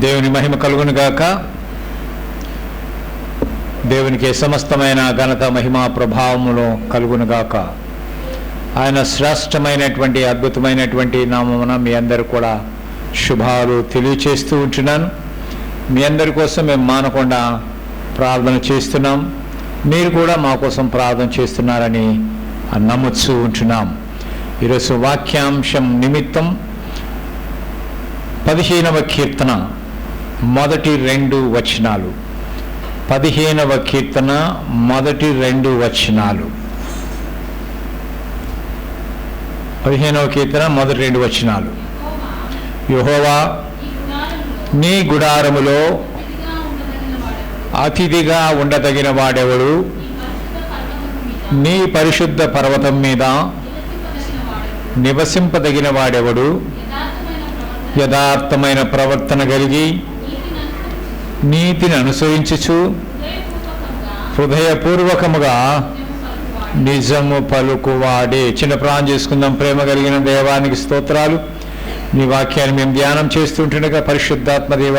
దేవుని మహిమ కలుగునుగాక. దేవునికి సమస్తమైన ఘనత మహిమ ప్రభావములు కలుగునుగాక. ఆయన శ్రేష్టమైనటువంటి అద్భుతమైనటువంటి నామమున మీ అందరూ కూడా శుభాలు తెలియచేస్తూ ఉంటున్నాను. మీ అందరి కోసం మేము మానకుండా ప్రార్థన చేస్తున్నాం. మీరు కూడా మా కోసం ప్రార్థన చేస్తున్నారని నమ్ముతూ ఉంటున్నాం. ఈరోజు వాక్యాంశం నిమిత్తం 15వ కీర్తన మొదటి 2 వచనాలు. 15వ కీర్తన మొదటి 2 వచనాలు. 15వ కీర్తన మొదటి 2 వచనాలు. యెహోవా, నీ గుడారములో అతిథిగా ఉండదగిన వాడెవడు? నీ పరిశుద్ధ పర్వతం మీద నివసింపదగిన వాడెవడు? యథార్థమైన ప్రవర్తన కలిగి నీతిని అనుసరించుచు హృదయపూర్వకముగా నిజము పలుకువాడే. చిన్న ప్రార్థన చేసుకుందాం. ప్రేమ కలిగిన దేవానికి స్తోత్రాలు. నీ వాక్యాన్ని మేము ధ్యానం చేస్తుంటుండగా పరిశుద్ధాత్మ దేవ,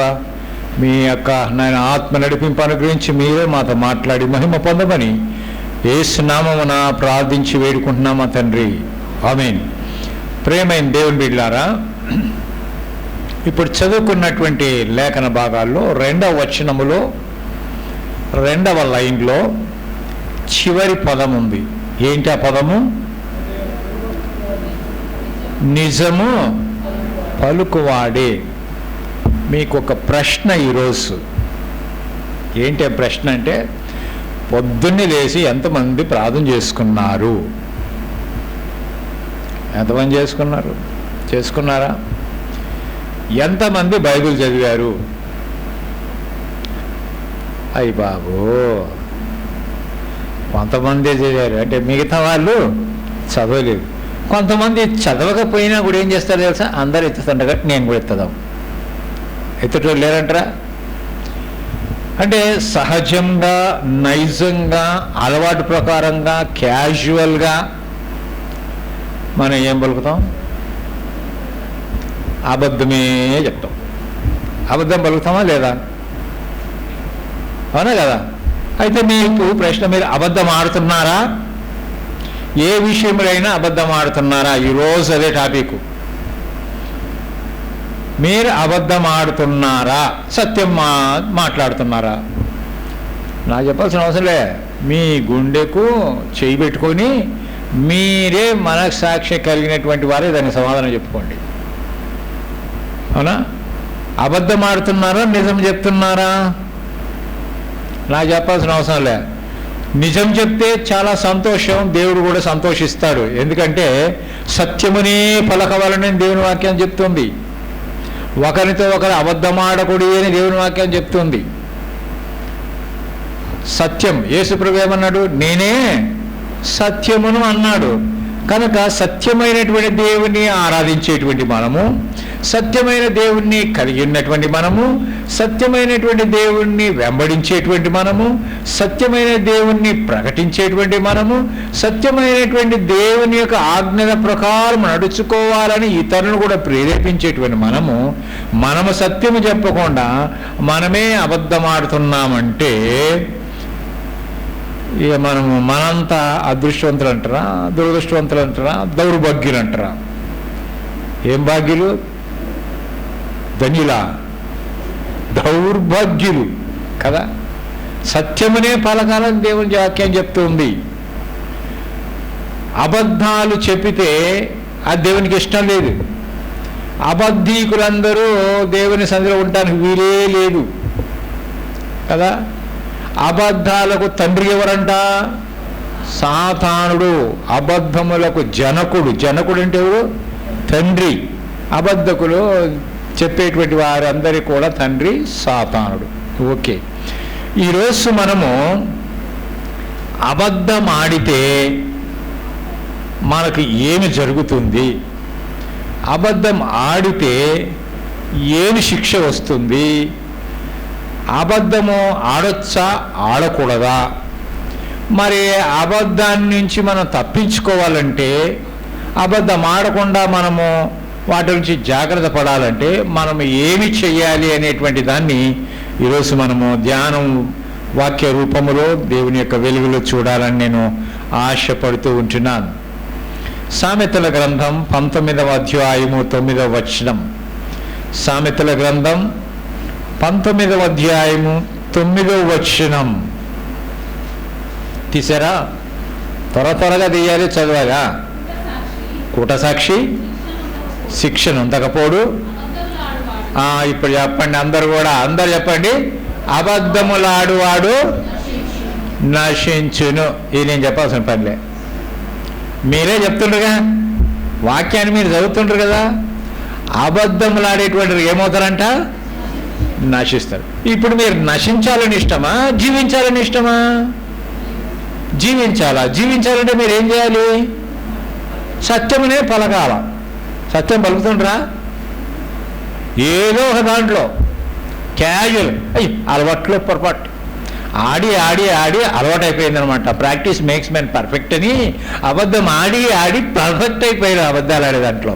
మీ యొక్క నాయన ఆత్మ నడిపింపు అనుగ్రహించి మీరే మాతో మాట్లాడి మహిమ పొందమని యేసు నామమున ప్రార్థించి వేడుకుంటున్నామా తండ్రి, ఆమేన్. ప్రేమైన దేవుని బిడ్డలారా, ఇప్పుడు చదువుకున్నటువంటి లేఖన భాగాల్లో 2వ వచనములో 2వ లైన్లో చివరి పదం ఉంది. ఏంటి ఆ పదము? నిజము పలుకువాడే. మీకు ఒక ప్రశ్న ఈరోజు. ఏంటి ఆ ప్రశ్న అంటే, పొద్దున్నే లేచి ఎంతమంది ప్రార్థన చేసుకున్నారు? ఎంతమంది చేసుకున్నారా? ఎంతమంది బైబిల్ చదివారు? అయ్య బాబు, కొంతమంది చదివారు అంటే మిగతా వాళ్ళు చదవలేదు. కొంతమంది చదవకపోయినా కూడా ఏం చేస్తారు తెలుసా? అందరు ఎత్తుతుండగా నేను కూడా ఎత్తుదాం. ఎత్తుటోళ్ళు లేరంటారా? అంటే సహజంగా, నైజంగా, అలవాటు ప్రకారంగా, క్యాజువల్గా మనం ఏం పలుకుతాం? అబద్ధమే చెప్తాం. అబద్ధం పలుకుతామా లేదా? అవునా కదా? అయితే మీకు ప్రశ్న, మీరు అబద్ధం ఆడుతున్నారా? ఏ విషయంలో అబద్ధం ఆడుతున్నారా? ఈరోజు అదే టాపిక్. మీరు అబద్ధం ఆడుతున్నారా? సత్యం మాట్లాడుతున్నారా? నాకు చెప్పాల్సిన అవసరం లే. మీ గుండెకు చేయి పెట్టుకొని మీరే మనస్సాక్షి కలిగినటువంటి వారే దానికి సమాధానం చెప్పుకోండి. అవునా? అబద్ధం ఆడుతున్నారా? నిజం చెప్తున్నారా? నాకు చెప్పాల్సిన అవసరం లే. నిజం చెప్తే చాలా సంతోషం, దేవుడు కూడా సంతోషిస్తాడు. ఎందుకంటే సత్యమునే పలకవలనని దేవుని వాక్యం చెప్తుంది. ఒకరితో ఒకరు అబద్ధం ఆడకూడదు అని దేవుని వాక్యం చెప్తుంది. సత్యం, యేసుప్రభు ఏమన్నాడు? నేనే సత్యమును అన్నాడు. కనుక సత్యమైనటువంటి దేవుణ్ణి ఆరాధించేటువంటి మనము, సత్యమైన దేవుణ్ణి కలిగి ఉన్నటువంటి మనము, సత్యమైనటువంటి దేవుణ్ణి వెంబడించేటువంటి మనము, సత్యమైన దేవుణ్ణి ప్రకటించేటువంటి మనము, సత్యమైనటువంటి దేవుని యొక్క ఆజ్ఞల ప్రకారం నడుచుకోవాలని ఇతరులను కూడా ప్రేరేపించేటువంటి మనము సత్యము చెప్పకుండా మనమే అబద్ధమాడుతున్నామంటే ఇక మనంతా అదృష్టవంతులు అంటారా, దురదృష్టవంతులు అంటారా, దౌర్భాగ్యులు అంటారా? ఏం భాగ్యులు? ధన్యులా? దౌర్భాగ్యులు కదా. సత్యమునే పలకాలని దేవుని వాక్యం చెప్తుంది. అబద్ధాలు చెప్పితే అది దేవునికి ఇష్టం లేదు. అబద్ధీకులందరూ దేవుని సన్నిధిలో ఉండడానికి వీలే లేదు కదా. అబద్ధాలకు తండ్రి ఎవరంట? సాతానుడు. అబద్ధములకు జనకుడు. జనకుడు అంటే ఎవరు? తండ్రి. అబద్ధకులు చెప్పేటువంటి వారందరికీ కూడా తండ్రి సాతానుడు. ఓకే, ఈరోజు మనము అబద్ధం ఆడితే మనకు ఏమి జరుగుతుంది? అబద్ధం ఆడితే ఏమి శిక్ష వస్తుంది? అబద్ధము ఆడొచ్చా, ఆడకూడదా? మరి అబద్ధాన్ని నుంచి మనం తప్పించుకోవాలంటే, అబద్ధం ఆడకుండా మనము వాటి నుంచి జాగ్రత్త పడాలంటే మనం ఏమి చెయ్యాలి అనేటువంటి దాన్ని ఈరోజు మనము ధ్యానం వాక్య రూపములో దేవుని యొక్క వెలుగులో చూడాలని నేను ఆశపడుతూ ఉంటున్నాను. సామెతల గ్రంథం 19వ అధ్యాయము 9వ వచనం. సామెతల గ్రంథం 19వ అధ్యాయము 9వ వచనం తీసారా? త్వరగా తీయాలి, చదవాలా? కూటసాక్షి శిక్షను ఉండకపోడు. ఇప్పుడు చెప్పండి, అందరు చెప్పండి. అబద్ధములాడువాడు నశించును. ఇది నేను చెప్పాల్సిన పనిలే, మీరే చెప్తుండ్రుగా, వాక్యాన్ని మీరు చదువుతుండ్రు కదా. అబద్ధములాడేటువంటి ఏమవుతారంట? నశిస్తారు. ఇప్పుడు మీరు నశించాలని ఇష్టమా, జీవించాలని ఇష్టమా? జీవించాలంటే మీరు ఏం చేయాలి? సత్యమునే పలకాల. సత్యం పలుకుతుండ్రా? ఏదో ఒక దాంట్లో క్యాజువల్ అలవాట్లో పొరపాటు ఆడి అలవాటు అయిపోయిందనమాట. ప్రాక్టీస్ మేక్స్ మెన్ పర్ఫెక్ట్ అని అబద్ధం ఆడి పర్ఫెక్ట్ అయిపోయారు అబద్ధాలు ఆడే దాంట్లో.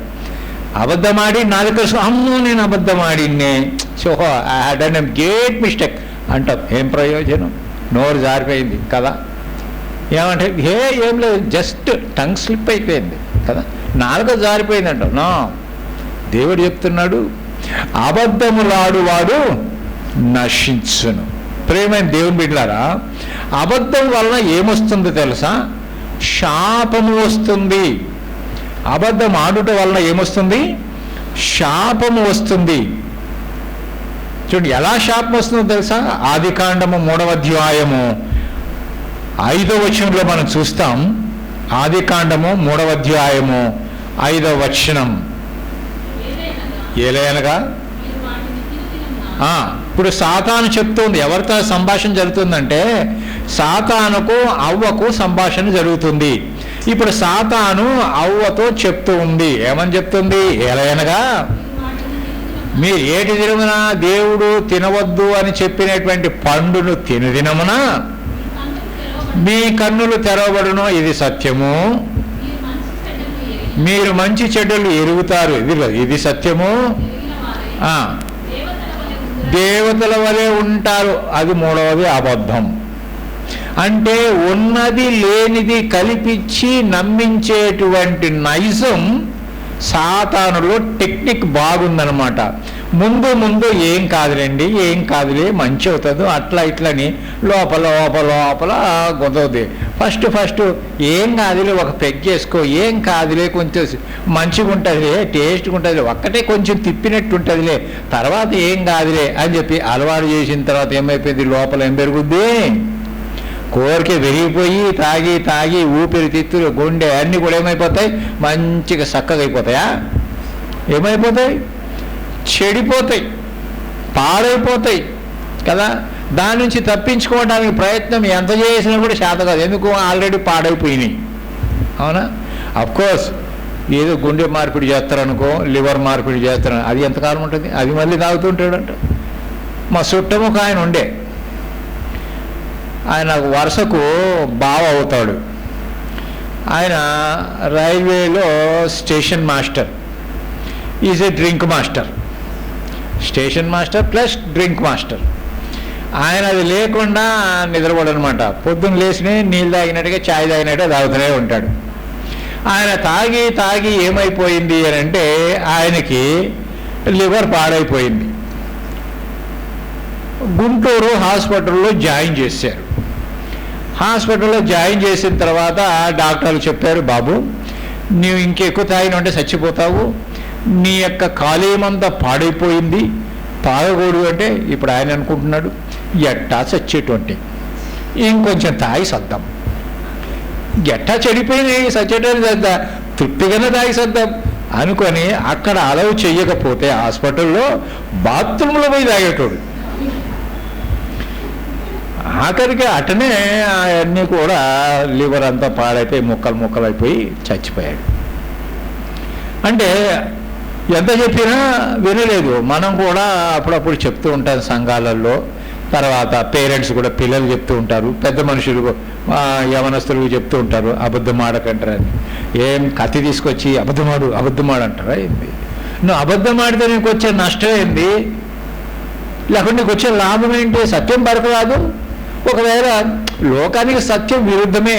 అబద్ధం ఆడి నాకు తెలుసు, అమ్మో నేను అబద్ధం ఆడిన్నే, so I had done a great mistake అంటాం. ఏం ప్రయోజనం? నోరు జారిపోయింది కదా. ఏమంటే ఏం లేదు, జస్ట్ టంగ్ స్లిప్ అయిపోయింది కదా, నాలుక జారిపోయింది అంటాం. నా దేవుడు చెప్తున్నాడు, అబద్ధములాడువాడు నశించును. ప్రేమైన దేవుని బిడ్డలారా, అబద్ధం వలన ఏమొస్తుందో తెలుసా? శాపము వస్తుంది. అబద్ధం ఆడుట వలన ఏమొస్తుంది? శాపము వస్తుంది. చూడండి ఎలా శాపం వస్తుందో తెలుసా? ఆదికాండము 3వ అధ్యాయము 5వ వచనంలో మనం చూస్తాం. ఆదికాండము 3వ అధ్యాయము 5వ వచనం. ఏలయనగా ఇప్పుడు సాతాను చెప్తుంది, ఎవరితో సంభాషణ జరుగుతుందంటే సాతానుకు అవ్వకు సంభాషణ జరుగుతుంది. ఇప్పుడు సాతాను అవ్వతో చెప్తూ ఉంది. ఏమని చెప్తుంది? ఏలయనగా మీరు ఏటి దినమున దేవుడు తినవద్దు అని చెప్పినటువంటి పండును తినదినమున మీ కన్నులు తెరవబడును, ఇది సత్యము. మీరు మంచి చెడ్డలు ఎరుగుతారు, ఇది సత్యము. దేవతల వలె ఉంటారు, అది 3వది అబద్ధం. అంటే ఉన్నది లేనిది కల్పించి నమ్మించేటువంటి నైజం సాతానులో టెక్నిక్ బాగుందనమాట. ముందు ఏం కాదులే మంచి అవుతుంది అట్లా ఇట్లని లోపల గొదవుద్ది. ఫస్ట్ ఏం కాదులే, ఒక పెగ్ చేసుకో, ఏం కాదులే, కొంచెం మంచిగా ఉంటుందిలే, టేస్ట్గా ఉంటుందిలే, ఒక్కటే కొంచెం తిప్పినట్టు ఉంటుందిలే, తర్వాత ఏం కాదులే అని చెప్పి అలవాటు చేసిన తర్వాత ఏమైపోయింది? లోపల ఏం పెరుగుద్ది? కోరిక పెరిగిపోయి తాగి ఊపిరితిత్తులు, గుండె అన్నీ కూడా ఏమైపోతాయి? మంచిగా చక్కగా అయిపోతాయా? ఏమైపోతాయి? చెడిపోతాయి, పాడైపోతాయి కదా. దాని నుంచి తప్పించుకోవడానికి ప్రయత్నం ఎంత చేసినా కూడా శాత కాదు. ఎందుకు? ఆల్రెడీ పాడైపోయినాయి. అవునా? అఫ్కోర్స్ ఏదో గుండె మార్పిడి చేస్తారనుకో, లివర్ మార్పిడి చేస్తారని, అది ఎంతకాలం ఉంటుంది? అది మళ్ళీ తాగుతుంటాడంట. మా చుట్టం ఒక ఆయన ఉండే, ఆయన వరుసకు బావ అవుతాడు. ఆయన రైల్వేలో station master, is a drink master. Station master plus drink master. ఆయన అది లేకుండా నిద్రపోడు అనమాట. పొద్దున్న లేచినే నీళ్ళు తాగినట్టుగా చాయ్ తాగినట్టుగా తాగుతూనే ఉంటాడు. ఆయన తాగి ఏమైపోయింది అని అంటే ఆయనకి లివర్ పాడైపోయింది. గుంటూరు హాస్పిటల్లో జాయిన్ చేశారు. హాస్పిటల్లో జాయిన్ చేసిన తర్వాత డాక్టర్లు చెప్పారు, బాబు నీవు ఇంకెక్కువ తాగినంటే చచ్చిపోతావు, నీ యొక్క కాలేయమంతా పాడైపోయింది, తాగకూడదు. అంటే ఇప్పుడు ఆయన అనుకుంటున్నాడు, ఎట్టా చచ్చేటువంటి ఇంకొంచెం తాగి సద్దాం, ఎట్టా చెడిపోయినాయి చచ్చేటని సద్దా, తృప్తిగానే తాగి సద్దాం అనుకొని అక్కడ అలవ్ చెయ్యకపోతే హాస్పిటల్లో బాత్రూంలో పోయి తాగేటోడు. ఆఖరికి అటనే అవన్నీ కూడా లివర్ అంతా పాడైపోయి ముక్కలు అయిపోయి చచ్చిపోయాడు. అంటే ఎంత చెప్పినా వినలేదు. మనం కూడా అప్పుడప్పుడు చెప్తూ ఉంటాం సంఘాలలో, తర్వాత పేరెంట్స్ కూడా పిల్లలు చెప్తూ ఉంటారు, పెద్ద మనుషులు యవనస్తులు చెప్తూ ఉంటారు, అబద్ధం ఆడకంటారని. ఏం కత్తి తీసుకొచ్చి అబద్ధమాడు అంటారా ఏంది? నువ్వు అబద్ధం ఆడితే నీకు వచ్చే నష్టం ఏంది, లేకుంటే నీకు వచ్చే లాభం ఏంటి? సత్యం పరకరాదు. ఒకవేళ లోకానికి సత్యం విరుద్ధమే,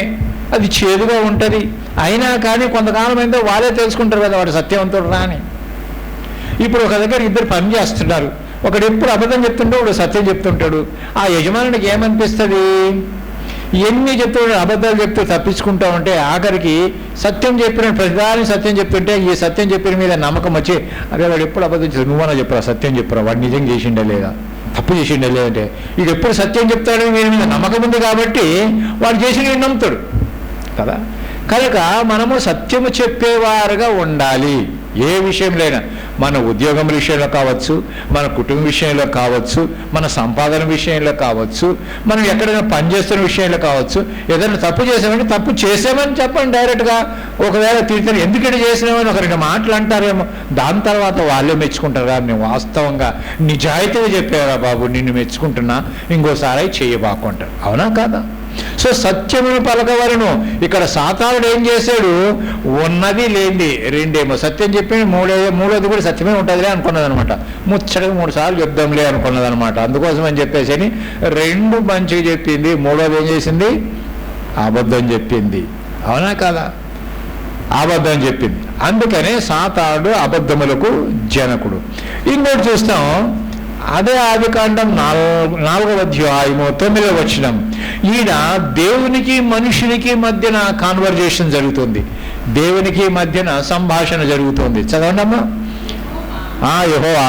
అది చేదుగా ఉంటుంది, అయినా కానీ కొంతకాలం అయితే వాళ్ళే తెలుసుకుంటారు కదా వాడు సత్యవంతుడు రా అని. ఇప్పుడు ఒక దగ్గర ఇద్దరు పని చేస్తున్నారు, ఒకడు ఎప్పుడు అబద్ధం చెప్తుంటే ఒకడు సత్యం చెప్తుంటాడు. ఆ యజమానుడికి ఏమనిపిస్తుంది? ఎన్ని చెప్తుంటే అబద్ధాలు చెప్తూ తప్పించుకుంటా ఉంటే ఆఖరికి సత్యం చెప్పిన ప్రతిదాని సత్యం చెప్తుంటే ఈ సత్యం చెప్పిన మీద నమ్మకం వచ్చి, అరే వాడు ఎప్పుడు అబద్ధం చెప్తాడు, నువ్వన్నా చెప్పరా సత్యం చెప్పరా, వాడు నిజం చేసిండే లేదా, తప్పు చేసిండే లేదంటే వీడు ఎప్పుడు సత్యం చెప్తాడని వీడి మీద నమ్మకం ఉంది కాబట్టి వాడు చేసి నమ్ముతాడు కదా. కనుక మనము సత్యము చెప్పేవారుగా ఉండాలి. ఏ విషయంలోనైనా, మన ఉద్యోగం విషయంలో కావచ్చు, మన కుటుంబ విషయంలో కావచ్చు, మన సంపాదన విషయంలో కావచ్చు, మనం ఎక్కడైనా పనిచేస్తున్న విషయంలో కావచ్చు. ఏదైనా తప్పు చేసామంటే తప్పు చేసామని చెప్పండి డైరెక్ట్గా. ఒకవేళ తిరిగి ఎందుకంటే చేసినామని ఒక 2 మాటలు అంటారేమో, దాని తర్వాత వాళ్ళే మెచ్చుకుంటారు. కానీ నేను వాస్తవంగా నిజాయితీగా చెప్పారా బాబు, నిన్ను మెచ్చుకుంటున్నా, ఇంకోసారి చేయబాకుంటారు. అవునా కాదా? సో సత్యమును పలకవలను. ఇక్కడ సాతానుడు ఏం చేశాడు? ఉన్నది లేనిది రెండేమో సత్యం చెప్పి మూడోది కూడా సత్యమే ఉంటుందిలే అనుకున్నది అనమాట. ముచ్చటగా 3 సార్లు చెప్దాంలే అనుకున్నది అనమాట. అందుకోసం అని చెప్పేసి 2 మంచిగా చెప్పింది, మూడోది ఏం చేసింది? అబద్ధం చెప్పింది. అవునా కదా? అబద్ధం చెప్పింది. అందుకనే సాతానుడు అబద్ధములకు జనకుడు. ఇంకోటి చూస్తాం, అదే ఆదికాండం 4వ అధ్యాయము 9వ వచనం. ఈడ దేవునికి మనుషునికి మధ్యన కాన్వర్జేషన్ జరుగుతుంది, దేవునికి మధ్యన సంభాషణ జరుగుతుంది. చదవండమ్మా. యెహోవా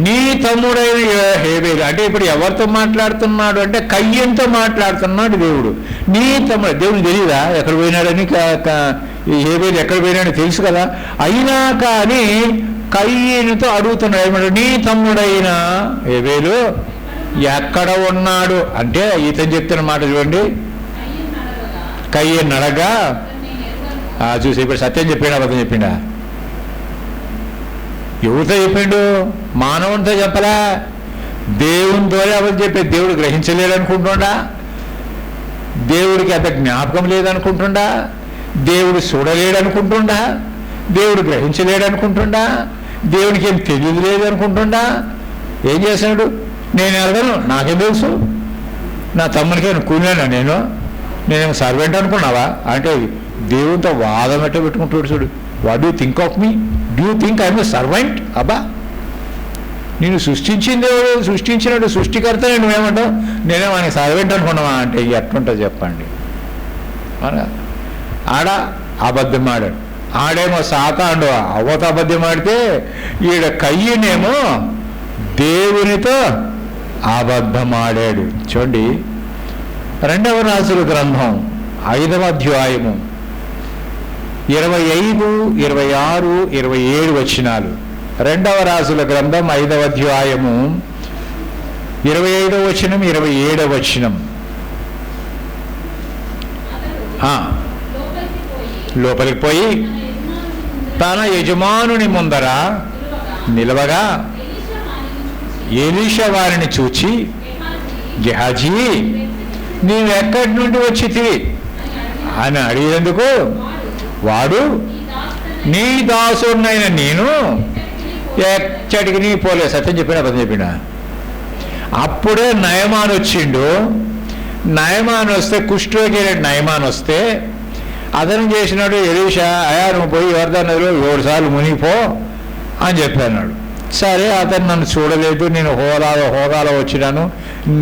నీ తమ్ముడైన హేబేలు, అంటే ఇప్పుడు ఎవరితో మాట్లాడుతున్నాడు అంటే కయ్యంతో మాట్లాడుతున్నాడు దేవుడు. నీ తమ్ముడు, దేవునికి తెలియదా ఎక్కడ పోయినాడని? హేబేలు ఎక్కడ పోయినాడని తెలుసు కదా. అయినా కానీ కయ్యనుతో అడుగుతున్నాడు ఏమంటే, నీ తమ్ముడైన హేబేలు ఎక్కడ ఉన్నాడు అంటే ఇతను చెప్తున్న మాట చూడండి. కయ్యను అడగా చూసి ఇప్పుడు సత్యం చెప్పిండా అబద్ధం చెప్పిండా? ఎవరితో చెప్పిండు? మానవునితో చెప్పలా, దేవునితోనే అబద్ధం చెప్పే. దేవుడు గ్రహించలేడు అనుకుంటుండా? దేవుడికి అంత జ్ఞాపకం లేదనుకుంటుండా? దేవుడు చూడలేడు అనుకుంటుండా? దేవుడు గ్రహించలేడు అనుకుంటుండా? దేవుడికి ఏం తెలియదు లేదు అనుకుంటుండా? ఏం చేశాడు? నేను ఎరగను, నాకేం తెలుసు, నా తమ్మునికి కూలినా, నేనేమో సర్వెంట్ అనుకున్నావా అంటే దేవునితో వాదం ఎట్ట పెట్టుకుంటాడు చూడు. What do think of me? Do you think I'm a servant? అబ్బా, నేను సృష్టించింది సృష్టించినట్టు సృష్టికర్త, నువ్వేమంటావు నేనేమో ఆయన సర్వెంట్ అనుకున్నావా అంటే ఎట్లుంటుంది చెప్పండి. ఆడ అబద్ధం ఆడాడు, ఆడేమో సాతానుడు అవ్వతో అబద్ధం ఆడితే ఈడ కయ్యనేమో దేవునితో అబద్ధం ఆడాడు. చూడండి, 2వ రాజుల గ్రంథం 5వ అధ్యాయము 25, 26, 27 వచనాలు. 2వ రాజుల గ్రంథం 5వ అధ్యాయము 25వ వచనం, 27వ వచనం. లోపలికి పోయి తన యజమానుని ముందర నిలవగా ఎలీషా వారిని చూచి, గెహాజీ నీవెక్కడి నుండి వచ్చితివి అని అడిగేందుకు వాడు, నీ దాసుడినైన నేను ఎచ్చడికి నీ పోలే. సత్యం చెప్పినా అబద్ధం చెప్పినా? అప్పుడే నయమాన్ వచ్చిండు. నయమాన్ వస్తే, కుష్ఠరోగి నయమాన్ వస్తే అతను చేసినాడు ఎలీషా, అయా నువ్వు పోయి యోర్దాను నదిలో 7 సార్లు మునిగిపో అని చెప్పాడు. సరే, అతను నన్ను చూడలేదు, నేను హోదాలో వచ్చినాను,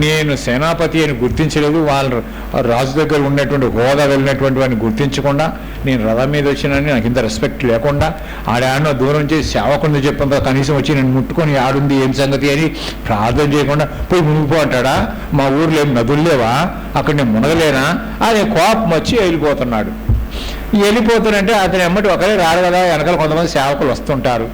నేను సేనాపతి అని గుర్తించలేదు, వాళ్ళ రాజు దగ్గర ఉన్నటువంటి హోదా వెళ్ళినటువంటి వాడిని గుర్తించకుండా నేను రథం మీద వచ్చినాను, నాకు ఇంత రెస్పెక్ట్ లేకుండా ఆడాడో దూరం చేసి సేవకుని చెప్పంత కనీసం వచ్చి నేను ముట్టుకొని ఆడుంది ఏం సంగతి అని ప్రార్థన చేయకుండా పోయి మునిగిపో అంటాడా? మా ఊర్లో ఏం నదులు లేవా, అక్కడ నేను మునగలేనా అనే కోపం వచ్చి వెళ్ళిపోతున్నాడు. వెళ్ళిపోతానంటే అతను ఎమ్మటి ఒకరే రాడు కదా, వెనకాల కొంతమంది సేవకులు వస్తుంటారు.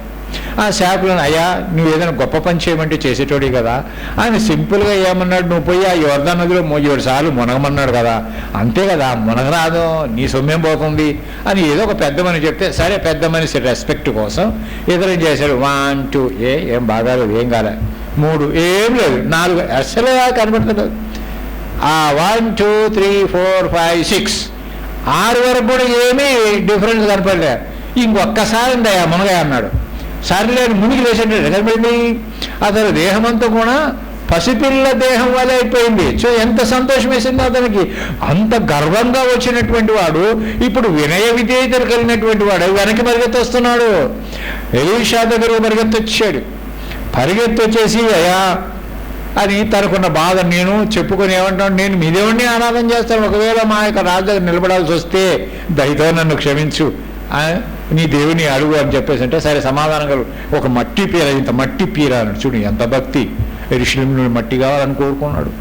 ఆ సేవకులను, అయ్యా నువ్వు ఏదైనా గొప్ప పని చేయమంటే చేసేటోడి కదా. ఆయన సింపుల్గా ఏమన్నాడు, నువ్వు పోయి ఆ యోర్దాను నదిలో 7 సార్లు మునగమన్నాడు కదా, అంతే కదా, మునగరాదు, నీ సొమ్మేం పోతుంది అని ఏదో ఒక పెద్ద మనిషి చెప్తే, సరే పెద్ద మనిషి రెస్పెక్ట్ కోసం ఇతరేం చేశాడు, 1, 2 ఏం బాగాలేదు, ఏం కాలే, 3 ఏం లేదు, 4 అసలే కనబడుతుంది. 1, 2, 3, 4, 5, 6 6 వరకు కూడా ఏమీ డిఫరెన్స్ కనపడలే. ఇంకొక్కసారి దయా మునగయ అన్నాడు. సర్లే మునిగి వేసేటాడు. కనబడింది అతని దేహమంతా కూడా పసిపిల్ల దేహం వల్ల అయిపోయింది. సో ఎంత సంతోషం వేసింది అతనికి. అంత గర్వంగా వచ్చినటువంటి వాడు ఇప్పుడు వినయ విధేయతలు కలిగినటువంటి వాడు వెనక్కి పరిగెత్తొస్తున్నాడు. ఎలీషా దగ్గర పరిగెత్తొచ్చాడు. పరిగెత్తొచ్చేసి అయ్యా అని తనకున్న బాధ నేను చెప్పుకొని ఏమంటాను, నేను మీ దేవుడిని ఆరాధన చేస్తాను, ఒకవేళ మా యొక్క రాజు దగ్గర నిలబడాల్సి వస్తే దయతో నన్ను క్షమించు, నీ దేవుని అడుగు అని చెప్పేసి అంటే సరే సమాధానం కలుగు. ఒక మట్టి పీర, ఇంత మట్టి పీర అన్నాడు. చూడు ఎంత భక్తి. యెరూషలేములో మట్టి కావాలని కోరుకున్నాడు.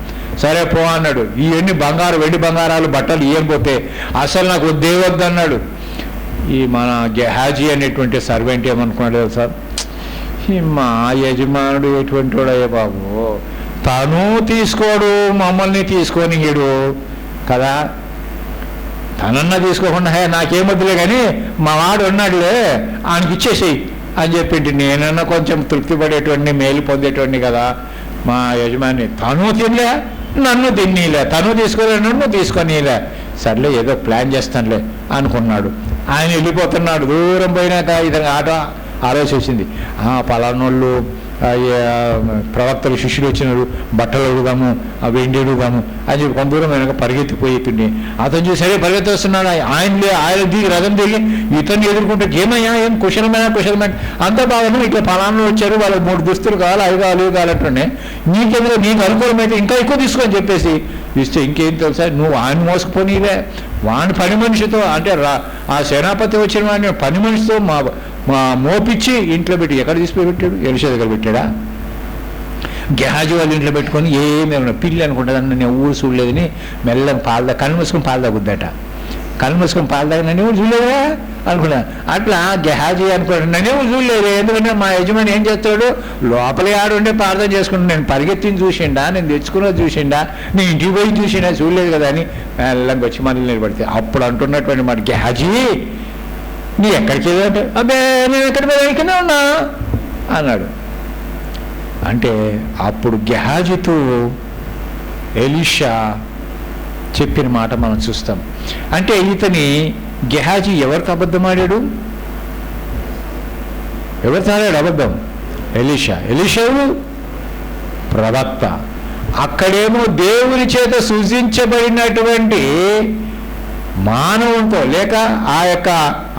సరే పో అన్నాడు. ఇవన్నీ బంగారు వెండి బంగారాలు బట్టలు ఇవ్వకపోతే అసలు నాకు వద్దే వద్దన్నాడు. ఈ మన గెహాజీ అనేటువంటి సర్వెంట్ ఏమనుకున్నాడు సార్, మా యజమానుడు ఎటువంటి వాడయ్యా బాబు, తను తీసుకోడు మమ్మల్ని తీసుకొనిడు కదా, తనన్నా తీసుకోకుండా నాకేమొద్దులే కానీ మా వాడు ఉన్నాడులే ఆయనకి ఇచ్చేసేయి అని చెప్పింటి. నేనన్నా కొంచెం తృప్తి పడేటువంటి మేలు పొందేటువంటి కదా. మా యజమాని తను తినలే నన్ను తిన్నీలే, తను తీసుకోలే నన్ను తీసుకొనిలే, సర్లే ఏదో ప్లాన్ చేస్తానులే అనుకున్నాడు. ఆయన వెళ్ళిపోతున్నాడు. దూరం పోయినాక ఇతను ఆట ఆలోచించింది, పలానోళ్ళు ప్రవక్తలు శిష్యులు వచ్చినారు, బట్టలు అడుగుదాము, వెండి అడుగుదాము అని చెప్పి కొంత దూరం వెనక పరిగెత్తిపోయి అతను చూసి సరే పరిగెత్తొస్తున్నాడు. ఆయన దిగి రథం దిగి ఇతన్ని ఎదుర్కొంటే ఏమయ్యా ఏం కుశలమైన అంత బాగా ఇట్లా పలానా వచ్చారు, వాళ్ళకి 3 దుస్తులు కావాలి, అవి కావాలంటుండే, నీకెందుకు నీకు అనుకూలమైతే ఇంకా ఎక్కువ తీసుకొని చెప్పేసి ఇస్తే ఇంకేం తెలుసా, నువ్వు ఆయన మోసుకుపోనీవే, వాడిని పని మనిషితో అంటే ఆ సేనాపతి వచ్చిన వాడిని పని మనిషితో మా మోపిచ్చి ఇంట్లో పెట్టి ఎక్కడ తీసుకుపోయి పెట్టాడు, ఎలిషా దగ్గర పెట్టాడా? గెహాజీ వాళ్ళ ఇంట్లో పెట్టుకొని ఏమేమన్నా పిల్లి అనుకుంటుందని నేను ఊరు చూడలేదని మెల్లం కళ్ళు మూసుకొని పాలు తాగుద్దట. కళ్ళు మూసుకొని పాలు తాగి నన్ను ఊరు చూడలేదా అనుకున్నా. అట్లా గెహాజీ అనుకున్నాడు, నన్ను ఊరు చూడలేదు. ఎందుకంటే మా యజమాని ఏం చేస్తాడు, లోపలే ఆడుండే ప్రార్థన చేసుకుంటాడు. నేను పరిగెత్తిని చూసిండా, నేను తెచ్చుకున్నది చూసిండా, నేను ఇంటికి పోయి చూసిండా, చూడలేదు కదా అని మెల్లంగా వచ్చి మనల్ని నిలబడితే అప్పుడు అంటున్నటువంటి మాట, గెహాజీ నీ ఎక్కడికి వెళ్ళాలంటే అబ్బే నేను ఎక్కడికి వెళ్ళికనే ఉన్నా అన్నాడు. అంటే అప్పుడు గెహాజీతో ఎలీషా చెప్పిన మాట మనం చూస్తాం. అంటే ఇతని గెహాజీ ఎవరికి అబద్ధమాడాడు? ఎవరితో ఆడాడు అబద్ధం? ఎలీషావు ప్రవక్త. అక్కడేమో దేవుని చేత సూచించబడినటువంటి మానవునితో లేక ఆ యొక్క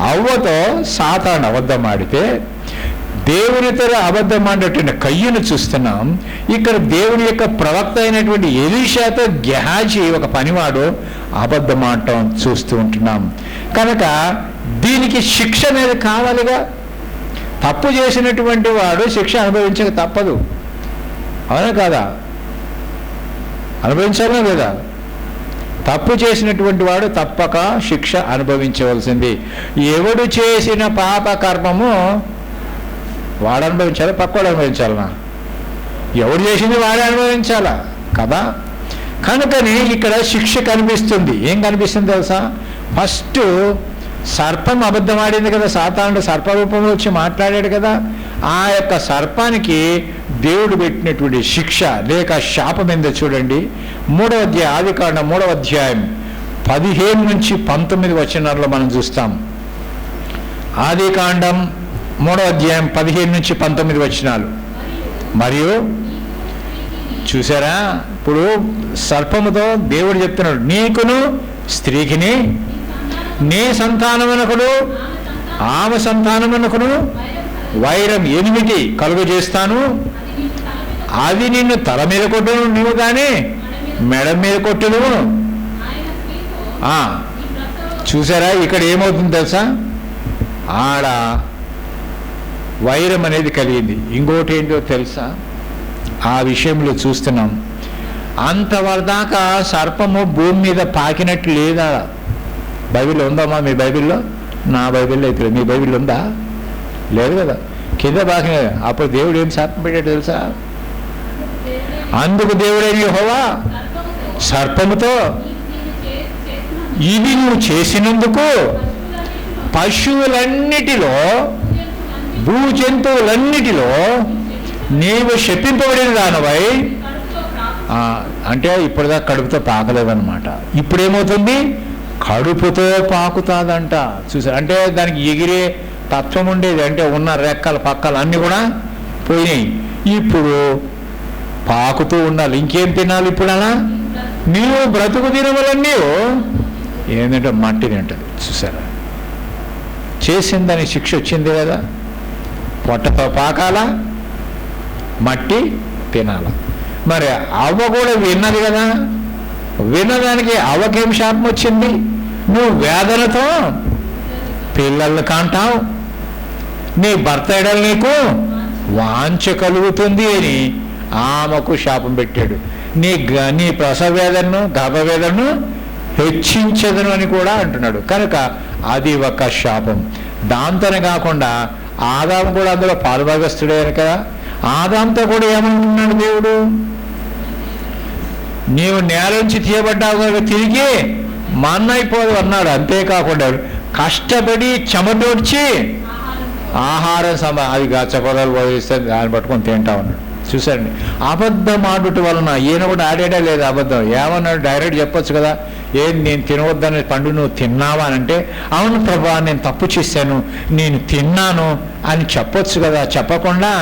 అవ్వతో సాతాను అబద్ధం ఆడితే, దేవునితో అబద్ధం ఆడినటువంటి కయ్యను చూస్తున్నాం. ఇక్కడ దేవుని యొక్క ప్రవక్త అయినటువంటి ఎలీషాతో గెహాజీ ఒక పనివాడు అబద్ధం ఆడటం చూస్తూ ఉంటున్నాం. కనుక దీనికి శిక్ష అనేది కావాలిగా. తప్పు చేసినటువంటి వాడు శిక్ష అనుభవించక తప్పదు. అవునా కాదా? అనుభవించాలా లేదా? తప్పు చేసినటువంటి వాడు తప్పక శిక్ష అనుభవించవలసింది. ఎవడు చేసిన పాప కర్మము వాడు అనుభవించాలా, పక్కోడు అనుభవించాలనా? ఎవడు చేసింది వాడే అనుభవించాలా కదా. కనుకని ఇక్కడ శిక్ష కనిపిస్తుంది. ఏం కనిపిస్తుంది తెలుసా? ఫస్ట్ సర్పం అబద్ధం ఆడింది కదా, సాతానుడు సర్పరూపంలో వచ్చి మాట్లాడాడు కదా. ఆ యొక్క సర్పానికి దేవుడు పెట్టినటువంటి శిక్ష లేక శాపం ఏందో చూడండి. 3వ అధ్యాయం, ఆదికాండం 3వ అధ్యాయం 15 నుంచి 19 వచనాల్లో మనం చూస్తాం. ఆదికాండం 3వ అధ్యాయం 15 నుంచి 19 వచనాలు. మరియు చూసారా, ఇప్పుడు సర్పముతో దేవుడు చెప్తున్నాడు, నీకును స్త్రీకిని నీ సంతానమునకును ఆమె సంతానమునకును వైరం ఎనిమిది కలుగజేస్తాను, అది నిన్ను తల మీద కొట్టును నువ్వు కానీ మెడ మీద కొట్టును. చూసారా, ఇక్కడ ఏమవుతుంది తెలుసా? ఆడ వైరం అనేది కలిగింది. ఇంకోటి ఏంటో తెలుసా? ఆ విషయంలో చూస్తున్నాం, అంతవరదాకా సర్పము భూమి మీద పాకినట్టు లేదా? బైబిల్లో ఉందమ్మా? మీ బైబిల్లో? నా బైబిల్లో అయితే, మీ బైబిల్లో ఉందా? లేదు కదా, కింద పాకిన. అప్పుడు దేవుడు ఏం శాపం పెట్టాడు తెలుసా? అందుకు దేవుడైన యెహోవా సర్పముతో, ఇది నువ్వు చేసినందుకు పశువులన్నిటిలో భూజంతువులన్నిటిలో నీవు శపింపబడిన దానివై. అంటే ఇప్పుడుదా కడుపుతో పాకలేదన్నమాట. ఇప్పుడేమవుతుంది? కడుపుతో పాకుతాదంట. చూసారు? అంటే దానికి ఎగిరే తత్వం ఉండేది, అంటే ఉన్న రెక్కలు పక్కలు అన్నీ కూడా పోయినాయి. ఇప్పుడు పాకుతూ ఉండాలి. ఇంకేం తినాలి ఇప్పుడు? అలా నీవు బ్రతుకు దినములన్నీ ఏంటంటే మట్టి తింటుంది. చూసారా, చేసిందని శిక్ష వచ్చింది కదా. పొట్టతో పాకాల, మట్టి తినాల. మరి అవ్వ కూడా విన్నది కదా, విన్నదానికి అవ్వకేం శాపం వచ్చింది? నువ్వు వేదనతో పిల్లల్ని కంటావు, నీ భర్త ఎడలు నీకు వాంఛ కలుగుతుంది అని ఆమెకు శాపం పెట్టాడు. నీ ప్రసవ వేదనను గర్భవేదనను హెచ్చించదను అని కూడా అంటున్నాడు. కనుక అది ఒక శాపం. దాంతోనే కాకుండా ఆదాము కూడా అందులో పాలుభాగస్తుడే కదా. ఆదాంతో కూడా ఏమంటున్నాడు దేవుడు? నీవు నేల నుంచి తీయబడ్డావు కనుక తిరిగి మన్నైపోదు అన్నాడు. అంతేకాకుండా కష్టపడి చెమటోడ్చి ఆహారం అది గచ్చపొలాలు వదిలిస్తే దాన్ని పట్టుకొని తింటా ఉన్నాడు. చూసారండి, అబద్ధం ఆడుట వలన ఈయన కూడా ఆడేడా లేదు అబద్ధం. ఏమన్నాడు? డైరెక్ట్ చెప్పొచ్చు కదా, నేను తినవద్దనే పండు నువ్వు తిన్నావా అని అంటే, అవును ప్రభా నేను తప్పు చేశాను, నేను తిన్నాను అని చెప్పొచ్చు కదా. చెప్పకుండా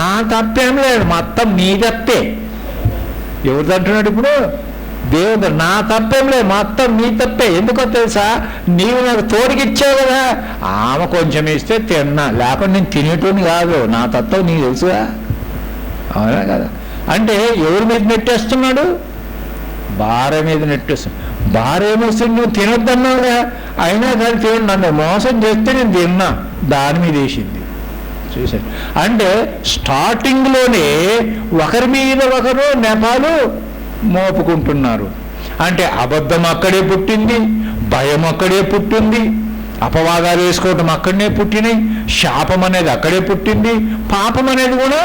నా తప్పేం లేదు, మొత్తం నీ తప్పే. ఎవరిది అంటున్నాడు ఇప్పుడు? దేవుడు. నా తప్పేం లేదు, మొత్తం నీ తప్పే. ఎందుకో తెలుసా? నీవు నాకు తోడికిచ్చావు కదా. ఆమె కొంచెం ఇస్తే తిన్నా, లేకుండా నేను తినేటోని కాదు. నా తత్వం నీకు తెలుసుగా, అవునా కదా? అంటే ఎవరి మీద నెట్టేస్తున్నాడు? భార్య మీద నెట్టేస్తున్నాడు. భార్య ఏమొస్తుంది? నువ్వు తినొద్దన్నావుగా, అయినా కానీ తిన, నన్ను మోసం చేస్తే నేను తిన్నా, దాని మీద వేసింది. చూసారు అంటే స్టార్టింగ్లోనే ఒకరి మీద ఒకరు నెపాలు మోపుకుంటున్నారు. అంటే అబద్ధం అక్కడే పుట్టింది, భయం అక్కడే పుట్టింది, అపవాదాలు వేసుకోవటం అక్కడనే పుట్టినాయి, శాపం అనేది అక్కడే పుట్టింది, పాపం అనేది కూడా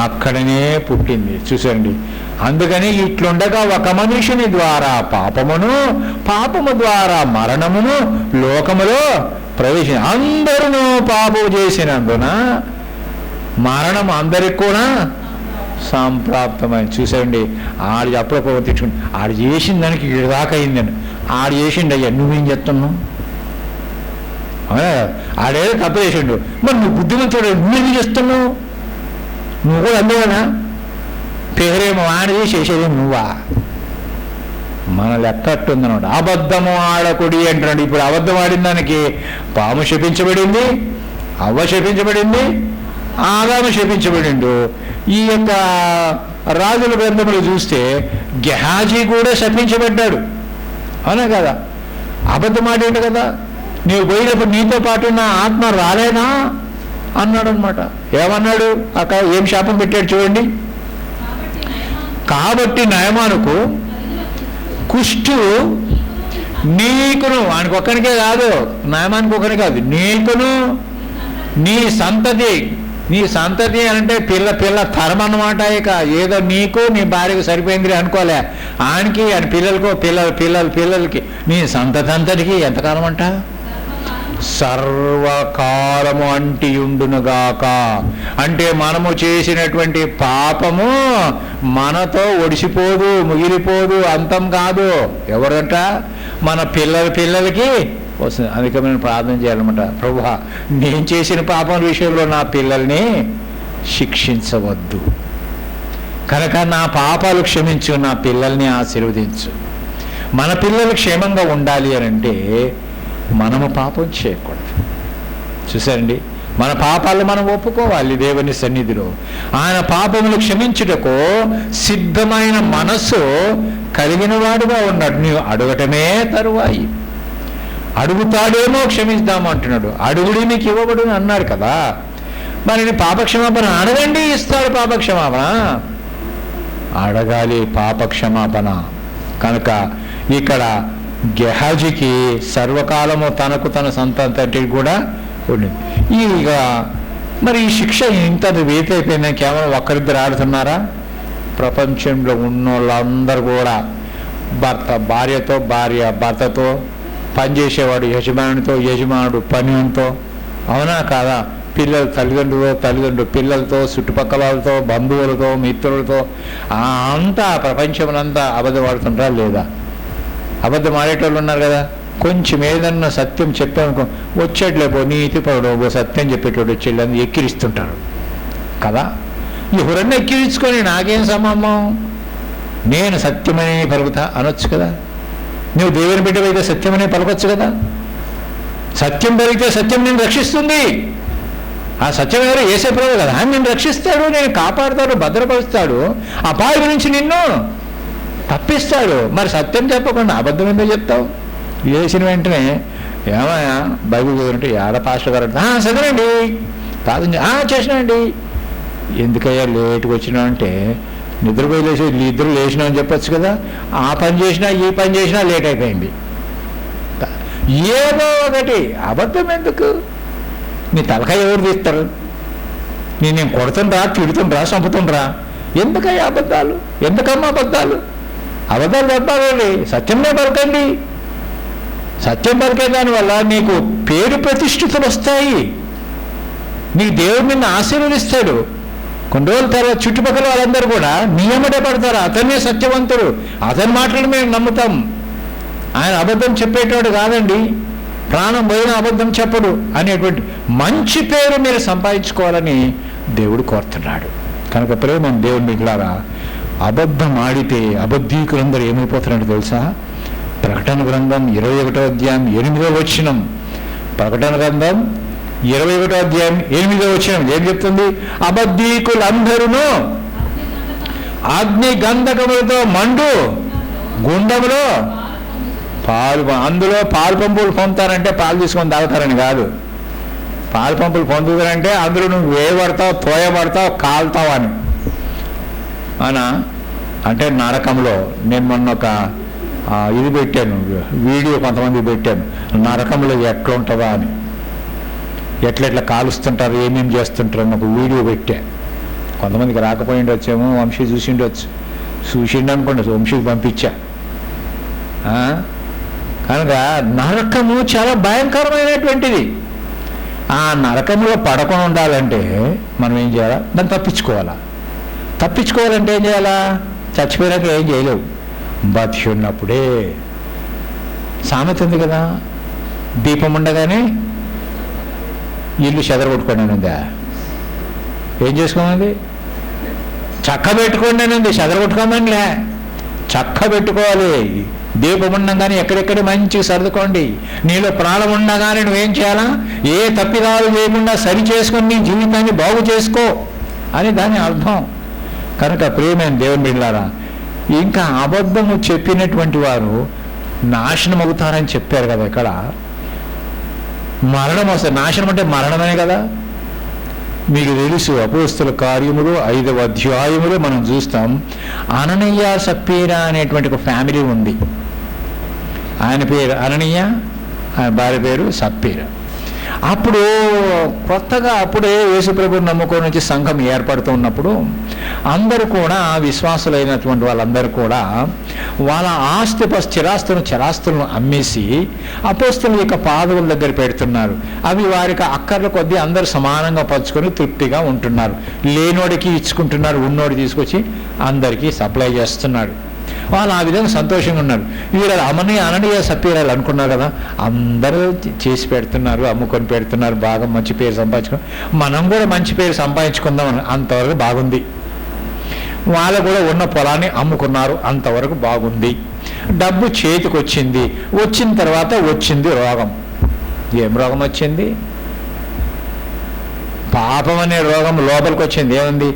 అక్కడనే పుట్టింది. చూసండి, అందుకని ఇట్లుండగా ఒక మనుషుని ద్వారా పాపమును, పాపము ద్వారా మరణమును లోకములో అందరూ పాపము చేసినందున మరణం అందరికి కూడా సంప్రాప్తమైంది. చూసేయండి, ఆడు అప్పుడప్పుడు తెచ్చుకుంటే ఆడు చేసిన దానికి ఇదాకా అయిందండి. ఆడు చేసిండు, అయ్యా నువ్వేం చెప్తున్నావు? ఆడేదో తప్పు చేసిండు, మరి నువ్వు బుద్ధిమంతుడు, నువ్వేం చేస్తున్నావు? నువ్వు కూడా అందేనా? పేరేమో ఆడి చేసేది నువ్వా? మన లెక్కట్టుందన్నమాట. అబద్ధము ఆడకుడి అంటున్నాడు. ఇప్పుడు అబద్ధం ఆడిన దానికి పాము శపించబడింది, అవ్వ శపించబడింది, ఆదాము శపించబడిండు. ఈ యొక్క రాజుల గ్రంథములు చూస్తే గెహాజీ కూడా శపించబడ్డాడు, అవునా కదా? అబద్ధం ఆడిండు కదా. నీవు పోయినప్పుడు నీతో పాటు నా ఆత్మ రాలేనా అన్నాడు అనమాట. ఏమన్నాడు అక్కడ? ఏం శాపం పెట్టాడు చూడండి. కాబట్టి నయమానుకు కుష్టు నీకును, వానికి ఒక్కడికే కాదు, నయమానికి ఒక్కడికే కాదు, నీకును నీ సంతతి. నీ సంతతి అంటే పిల్ల తరం అన్నమాట. ఇక ఏదో నీకు నీ భార్యకు సరిపోయింది అనుకోలే, ఆయనకి ఆయన పిల్లలకు పిల్లలకి నీ సంతతి అంతటికి ఎంతకాలం అంట? సర్వకాలము అంటియుండునుగాక. అంటే మనము చేసినటువంటి పాపము మనతో ఒడిసిపోదు, ముగిలిపోదు, అంతం కాదు. ఎవరంట? మన పిల్లలకి వస్తుంది. అందుకే మనం ప్రార్థన చేయాలన్నమాట. ప్రభువా, నేను చేసిన పాపం విషయంలో నా పిల్లల్ని శిక్షించవద్దు, కనుక నా పాపాలు క్షమించు, నా పిల్లల్ని ఆశీర్వదించు. మన పిల్లలు క్షేమంగా ఉండాలి అని అంటే మనము పాపం చేయకూడదు. చూసారండి, మన పాపాలు మనం ఒప్పుకోవాలి దేవుని సన్నిధిలో. ఆయన పాపములు క్షమించుటకు సిద్ధమైన మనస్సు కలిగిన వాడుగా ఉన్నాడు. నీవు అడగటమే తరువాయి. అడుగుతాడేమో క్షమిస్తాము అంటున్నాడు. అడుగుడి మీకు ఇవ్వబడును అన్నాడు కదా. మరి పాపక్షమాపణ అడగండి, ఇస్తాడు పాపక్షమాపణ. అడగాలి పాపక్షమాపణ. కనుక ఇక్కడ గెహాజీకి సర్వకాలము తనకు తన సంతానటికి కూడా ఉండింది. ఇక మరి ఈ శిక్ష ఇంత వేతైపోయిందా? కేవలం ఒక్కరిద్దరు ఆడుతున్నారా? ప్రపంచంలో ఉన్న వాళ్ళందరూ కూడా భార్యతో భార్య, భర్తతో, పనిచేసేవాడు యజమానితో, యజమానుడు పనితో, అవునా కాదా? పిల్లలు తల్లిదండ్రులు పిల్లలతో, చుట్టుపక్కల వాళ్ళతో, బంధువులతో, మిత్రులతో, అంతా ప్రపంచంలో అంతా అబద్ధం ఆడుతుంటారా లేదా? అబద్ధం ఆడేటోళ్ళు ఉన్నారు కదా. కొంచెం ఏదన్నా సత్యం చెప్పామనుకో, వచ్చాడులేపో నీతిపరుడు సత్యం చెప్పేటోడు వచ్చేళ్ళు అని ఎక్కిరిస్తుంటారు కదా. ఎవరన్నా ఎక్కిరించుకొని నాకేం సంబంధం, నేను సత్యమనే పలుకుతా అనొచ్చు కదా. నువ్వు దేవుని బిడ్డవైతే సత్యమనే పలకొచ్చు కదా. సత్యం పలికితే సత్యం నేను రక్షిస్తుంది. ఆ సత్యం ఎవరు? యేసే ప్రభువు కదా. ఆయన నిన్ను రక్షిస్తాడు, నేను కాపాడుతాడు, భద్రపరుస్తాడు, అపాయం నుంచి నిన్ను తప్పిస్తాడు. మరి సత్యం చెప్పకుండా అబద్ధం ఎందుకు చెప్తావు? వేసిన వెంటనే ఏమయ్యా బైబిల్ చదివినట్టు ఏడ పాస్టర్ గారు చదవండి, ప్రార్థన చేసినాండి. ఎందుకయ్యా లేటుగా వచ్చినా అంటే నిద్రపోయి లేచి ఇద్దరు లేచినా అని చెప్పచ్చు కదా. ఆ పని చేసినా ఈ పని చేసినా లేట్ అయిపోయింది. ఏదో ఒకటి అబద్ధం ఎందుకు? నీ తలకాయ ఎవరు తీస్తారు? నేను కొడుతుండ్రా, తిడుతుండ్రా, చంపుతుండ్రా? ఎందుకయ్యా అబద్ధాలు? ఎందుకమ్మా అబద్ధాలు? అబద్ధాలు చెప్పాలండి, సత్యంలో పలకండి. సత్యం పలికే దానివల్ల నీకు పేరు ప్రతిష్ఠితులు వస్తాయి. నీ దేవుడు నిన్ను ఆశీర్వదిస్తాడు. కొన్ని రోజుల తర్వాత చుట్టుపక్కల వాళ్ళందరూ కూడా నియమటే పడతారు. అతనే సత్యవంతుడు, అతని మాటలు మేము నమ్ముతాం. ఆయన అబద్ధం చెప్పేటోడు కాదండి, ప్రాణం పోయిన అబద్ధం చెప్పడు అనేటువంటి మంచి పేరు మీరు సంపాదించుకోవాలని దేవుడు కోరుతున్నాడు. కనుక ప్రేమ దేవుని మిగిలారా, అబద్ధం ఆడితే అబద్ధీకులందరూ ఏమైపోతున్నాడు తెలుసా? ప్రకటన గ్రంథం 21వ అధ్యాయం 8వ వచనం. ప్రకటన గ్రంథం 21వ అధ్యాయం 8వ వచనం ఏం చెప్తుంది? అబద్ధీకులందరూ అగ్ని గంధకములతో మండు గుండములో పాలు, అందులో పాలు పంపులు పొందుతారంటే పాలు తీసుకొని తాగుతారని కాదు. పాలు పంపులు పొందుతారంటే అందులో నువ్వు వేయబడతావు, తోయబడతావు, కాలుతావు అని అనా. అంటే నరకంలో నేను మొన్న ఒక ఇది పెట్టాను, వీడియో కొంతమంది పెట్టాను, నరకంలో ఎట్లా ఉంటుందా అని, ఎట్లెట్లా కాలుస్తుంటారు, ఏమేమి చేస్తుంటారు అని ఒక వీడియో పెట్టా. కొంతమందికి రాకపోయిండి వచ్చేమో, వంశీ చూసిండొచ్చు, చూసిండు అనుకోండి, వంశీకి పంపించా. కనుక నరకము చాలా భయంకరమైనటువంటిది. ఆ నరకంలో పడకుండా ఉండాలంటే మనం ఏం చేయాలా? దాన్ని తప్పించుకోవాలా. తప్పించుకోవాలంటే ఏం చేయాలా? చచ్చిపోయాక ఏం చేయలేవు, బతికి ఉన్నప్పుడే. సామెత ఉంది కదా, దీపం ఉండగానే ఇల్లు చెదరగొట్టుకోండి ఉందా? ఏం చేసుకోమంది? చక్క పెట్టుకోండి అని ఉంది, చెదరగొట్టుకోమండిలే, చక్క పెట్టుకోవాలి. దీపం ఉండగానే ఎక్కడెక్కడ మంచిగా సర్దుకోండి. నీలో ప్రాణం ఉండగానే నువ్వేం చేయాలా? ఏ తప్పిదాలు చేయకుండా సరి చేసుకొని నీ జీవితాన్ని బాగు చేసుకో అని దాని అర్థం. కనుక ప్రియమైన దేవుని బిడ్డలారా, ఇంకా అబద్ధము చెప్పినటువంటి వారు నాశనం అవుతారని చెప్పారు కదా. ఇక్కడ మరణం వస్తుంది. నాశనం అంటే మరణమే కదా. మీకు తెలుసు, అపోస్తల కార్యములు 5వ అధ్యాయములో మనం చూస్తాం, అననీయ సప్పీరా అనేటువంటి ఒక ఫ్యామిలీ ఉంది. ఆయన పేరు అననీయ, ఆయన భార్య పేరు సప్పీరా. అప్పుడు కొత్తగా అప్పుడే యేసుప్రభుని నమ్ముకొని వచ్చి సంఘం ఏర్పడుతున్నప్పుడు అందరూ కూడా, విశ్వాసులైనటువంటి వాళ్ళందరూ కూడా వాళ్ళ చరాస్తులను అమ్మేసి అపోస్తలుల యొక్క పాదముల దగ్గర పెడుతున్నారు. అవి వారికి అక్కర్ల కొద్దీ అందరూ సమానంగా పంచుకొని తృప్తిగా ఉంటున్నారు. లేనోడికి ఇచ్చుకుంటున్నారు, ఉన్నోడి తీసుకొచ్చి అందరికీ సప్లై చేస్తున్నాడు. వాళ్ళు ఆ విధంగా సంతోషంగా ఉన్నారు. వీళ్ళు అననీయ సప్పీరాలు అనుకున్నారు కదా, అందరూ చేసి పెడుతున్నారు, అమ్ముకొని పెడుతున్నారు, బాగా మంచి పేరు సంపాదించుకున్నారు. మనం కూడా మంచి పేరు సంపాదించుకుందాం, అంతవరకు బాగుంది. వాళ్ళు కూడా ఉన్న పొలాన్ని అమ్ముకున్నారు, అంతవరకు బాగుంది. డబ్బు చేతికి వచ్చింది. వచ్చిన తర్వాత వచ్చింది రోగం. ఏం రోగం వచ్చింది? పాపం అనే రోగం లోపలికి వచ్చింది. ఏముంది?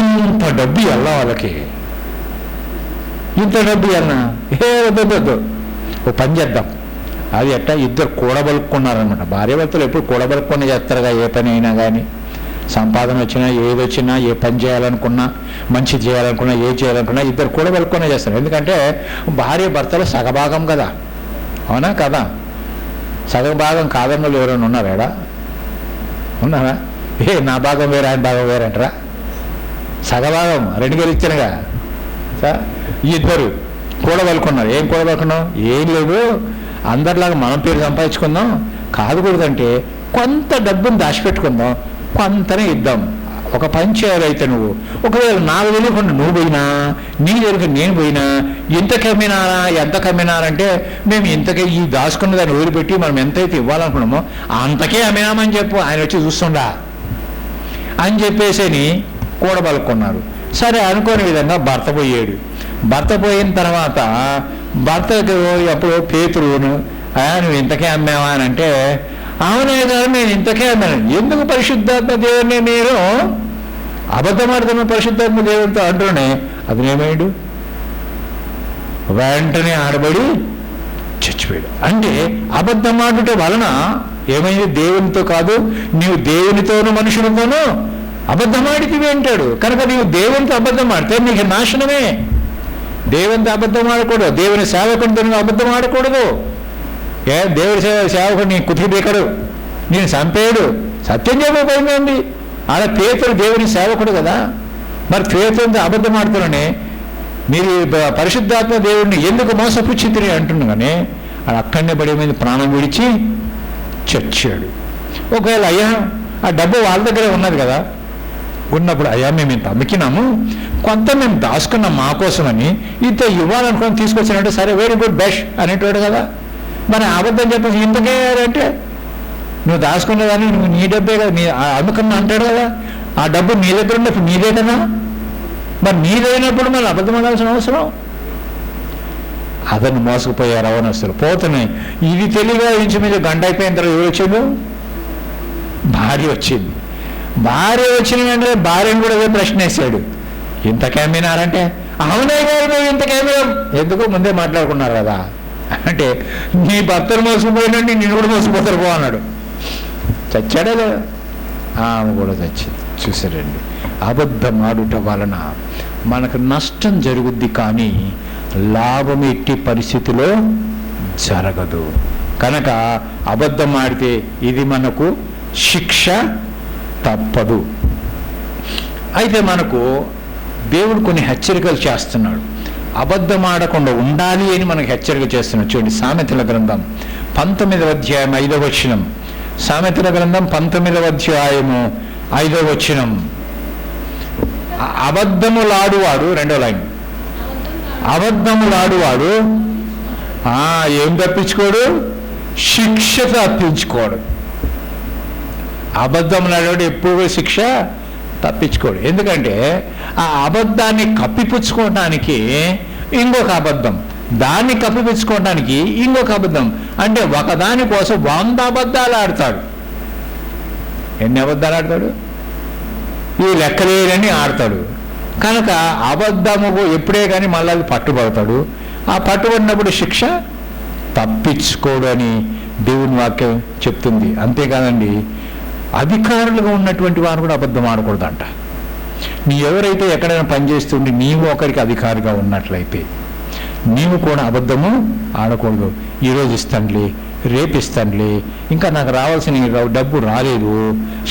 ఇంత డబ్బు ఎలా వాళ్ళకి, ఇంత డబ్బు అన్నా వద్దు, ఓ పని చేద్దాం. అది ఎట్టా? ఇద్దరు కూడబలుక్కున్నారనమాట. భార్యాభర్తలు ఎప్పుడు కూడబలుక్కునే చేస్తారుగా, ఏ పని అయినా కానీ. సంపాదన వచ్చినా, ఏదొచ్చినా, ఏ పని చేయాలనుకున్నా, మంచి చేయాలనుకున్నా, ఏ చేయాలనుకున్నా ఇద్దరు కూడబలుక్కునే చేస్తారు. ఎందుకంటే భార్య భర్తలు సగభాగం కదా, అవునా కదా? సగభాగం కాదన్నోళ్ళు ఎవరైనా ఉన్నారా? ఉన్నారా? నా భాగం వేరే, ఆయన భాగం వేరే అంటారా? సగభాగం రెండు గెలిచానుగా. ఇద్దరు కూడబలుకున్నారు. ఏం కూడబలుకున్నాం? ఏం లేదు, అందరిలాగా మనం పేరు సంపాదించుకుందాం. కాదుకూడదంటే కొంత డబ్బును దాచిపెట్టుకుందాం, కొంతనే ఇద్దాం. ఒక పని చేయాలైతే నువ్వు, ఒకవేళ నాకు తెలియకుండా నువ్వు పోయినా, నీ తెలియక నేను పోయినా, ఇంత కమ్మినారా ఎంత కమ్మినారంటే మేము ఇంతకే ఈ దాచుకున్న దాన్ని వదిలిపెట్టి మనం ఎంతైతే ఇవ్వాలనుకున్నామో అంతకే అమ్మినామని చెప్పు, ఆయన వచ్చి చూస్తుండా అని చెప్పేసి కూడబలుకున్నారు. సరే అనుకోని విధంగా భర్త పోయాడు. భర్త పోయిన తర్వాత భర్తకు ఎప్పుడు పేతురును నువ్వు ఇంతకే అమ్మావా అని అంటే, అవునే కదా నేను ఇంతకే అన్నాను. ఎందుకు పరిశుద్ధాత్మ దేవుడిని మీరు అబద్ధమాడుతున్న పరిశుద్ధాత్మ దేవుడితో అంటూనే అతనేమయ్యాడు, వెంటనే ఆడబడి చచ్చిపోయాడు. అంటే అబద్ధమాడుట వలన ఏమైంది? దేవునితో కాదు, నీవు దేవునితోనూ మనుషులతోనూ అబద్ధమాడితివి అంటాడు. కనుక నీవు దేవునితో అబద్ధం ఆడితే నీకు నాశనమే. దేవునితో అబద్ధం ఆడకూడదు, దేవుని సేవకుడితో అబద్ధం ఆడకూడదు. దేవుడి సేవకుడు నీ కుతికి బీకడు, నేను చంపేయడు, సత్యం చెప్పబోయిందండి. ఆడ పేతురు దేవుని సేవకుడు కదా, మరి పేతురుతో అబద్ధం ఆడుతున్నానే మీరు పరిశుద్ధాత్మ దేవుడిని ఎందుకు మోసపుచ్చితిరి అంటున్నా కానీ ఆడ అక్కడనే పడే మీద ప్రాణం విడిచి చచ్చాడు. ఒకవేళ అయ్యా ఆ డబ్బు వాళ్ళ దగ్గరే ఉన్నది కదా, ఉన్నప్పుడు అయ్యా మేము ఇంత అమ్మికినాము, కొంత మేము దాచుకున్నాం మా కోసమని, ఇంత ఇవ్వాలనుకుని తీసుకొచ్చానంటే సరే వెరీ గుడ్ బెస్ట్ అనేటోడు కదా. మరి అబద్ధం చెప్పేసి ఇంతకే అంటే నువ్వు దాచుకున్నదాన్ని నువ్వు నీ డబ్బే కదా, నీ అమ్ముకున్నా అంటాడు కదా, ఆ డబ్బు నీ దగ్గర ఉన్నప్పుడు నీదే కదా, మరి నీదైనప్పుడు మరి అబద్ధం అనాల్సిన అవసరం. అతను మోసకపోయారు అవనస్తులు. పోతున్నాయి. ఇది తెలివిగా ఇంచుమించు గంట అయిపోయిన తర్వాత ఎవరు వచ్చిండు? భార్య వచ్చింది. భార్య వచ్చిన వెంటనే భార్యను కూడా అదే ప్రశ్న వేశాడు, ఇంతకేమినారంటే అవునే గారు మేము ఇంతకేమినాం. ఎందుకు ముందే మాట్లాడుకున్నారు కదా అంటే నీ భర్తను మోసపోయినండి నేను కూడా మోసపోతారు పో అన్నాడు. చచ్చాడే కదా, ఆమె కూడా చచ్చింది. చూసారండి, అబద్ధం ఆడుట వలన మనకు నష్టం జరుగుద్ది కానీ లాభం ఎట్టి పరిస్థితిలో జరగదు. కనుక అబద్ధం ఆడితే ఇది మనకు శిక్ష తప్పదు. అయితే మనకు దేవుడు కొన్ని హెచ్చరికలు చేస్తున్నాడు, అబద్ధం ఆడకుండా ఉండాలి అని మనకు హెచ్చరిక చేస్తున్నాడు. చూడండి, సామెతల గ్రంథం 19వ అధ్యాయం 5వ వచనం. సామెతల గ్రంథం 19వ అధ్యాయము 5వ వచనం. అబద్ధములాడువాడు, రెండో లైన్, అబద్ధములాడువాడు ఏం తప్పించుకోడు? శిక్ష తప్పించుకోడు. అబద్ధములాడు ఎప్పుడు శిక్ష తప్పించుకోడు. ఎందుకంటే ఆ అబద్ధాన్ని కప్పిపుచ్చుకోవటానికి ఇంకొక అబద్ధం, దాన్ని కప్పిపుచ్చుకోవటానికి ఇంకొక అబద్ధం, అంటే ఒకదాని కోసం 100 అబద్ధాలు ఆడతాడు. ఎన్ని అబద్ధాలు ఆడతాడు? ఈ లెక్కలేని ఆడతాడు. కనుక అబద్ధముకు ఎప్పుడే కానీ మళ్ళీ అది పట్టుబడతాడు. ఆ పట్టుబడినప్పుడు శిక్ష తప్పించుకోడు అని దేవుని వాక్యం చెప్తుంది. అంతేకాదండి, అధికారులుగా ఉన్నటువంటి వారు కూడా అబద్ధం ఆడకూడదంట. నీ ఎవరైతే ఎక్కడైనా పనిచేస్తుంటే నీవు ఒకరికి అధికారిగా ఉన్నట్లయితే నీవు కూడా అబద్ధము ఆడకూడదు. ఈరోజు ఇస్తానులే, రేపు ఇస్తానులే, ఇంకా నాకు రావాల్సిన డబ్బు రాలేదు,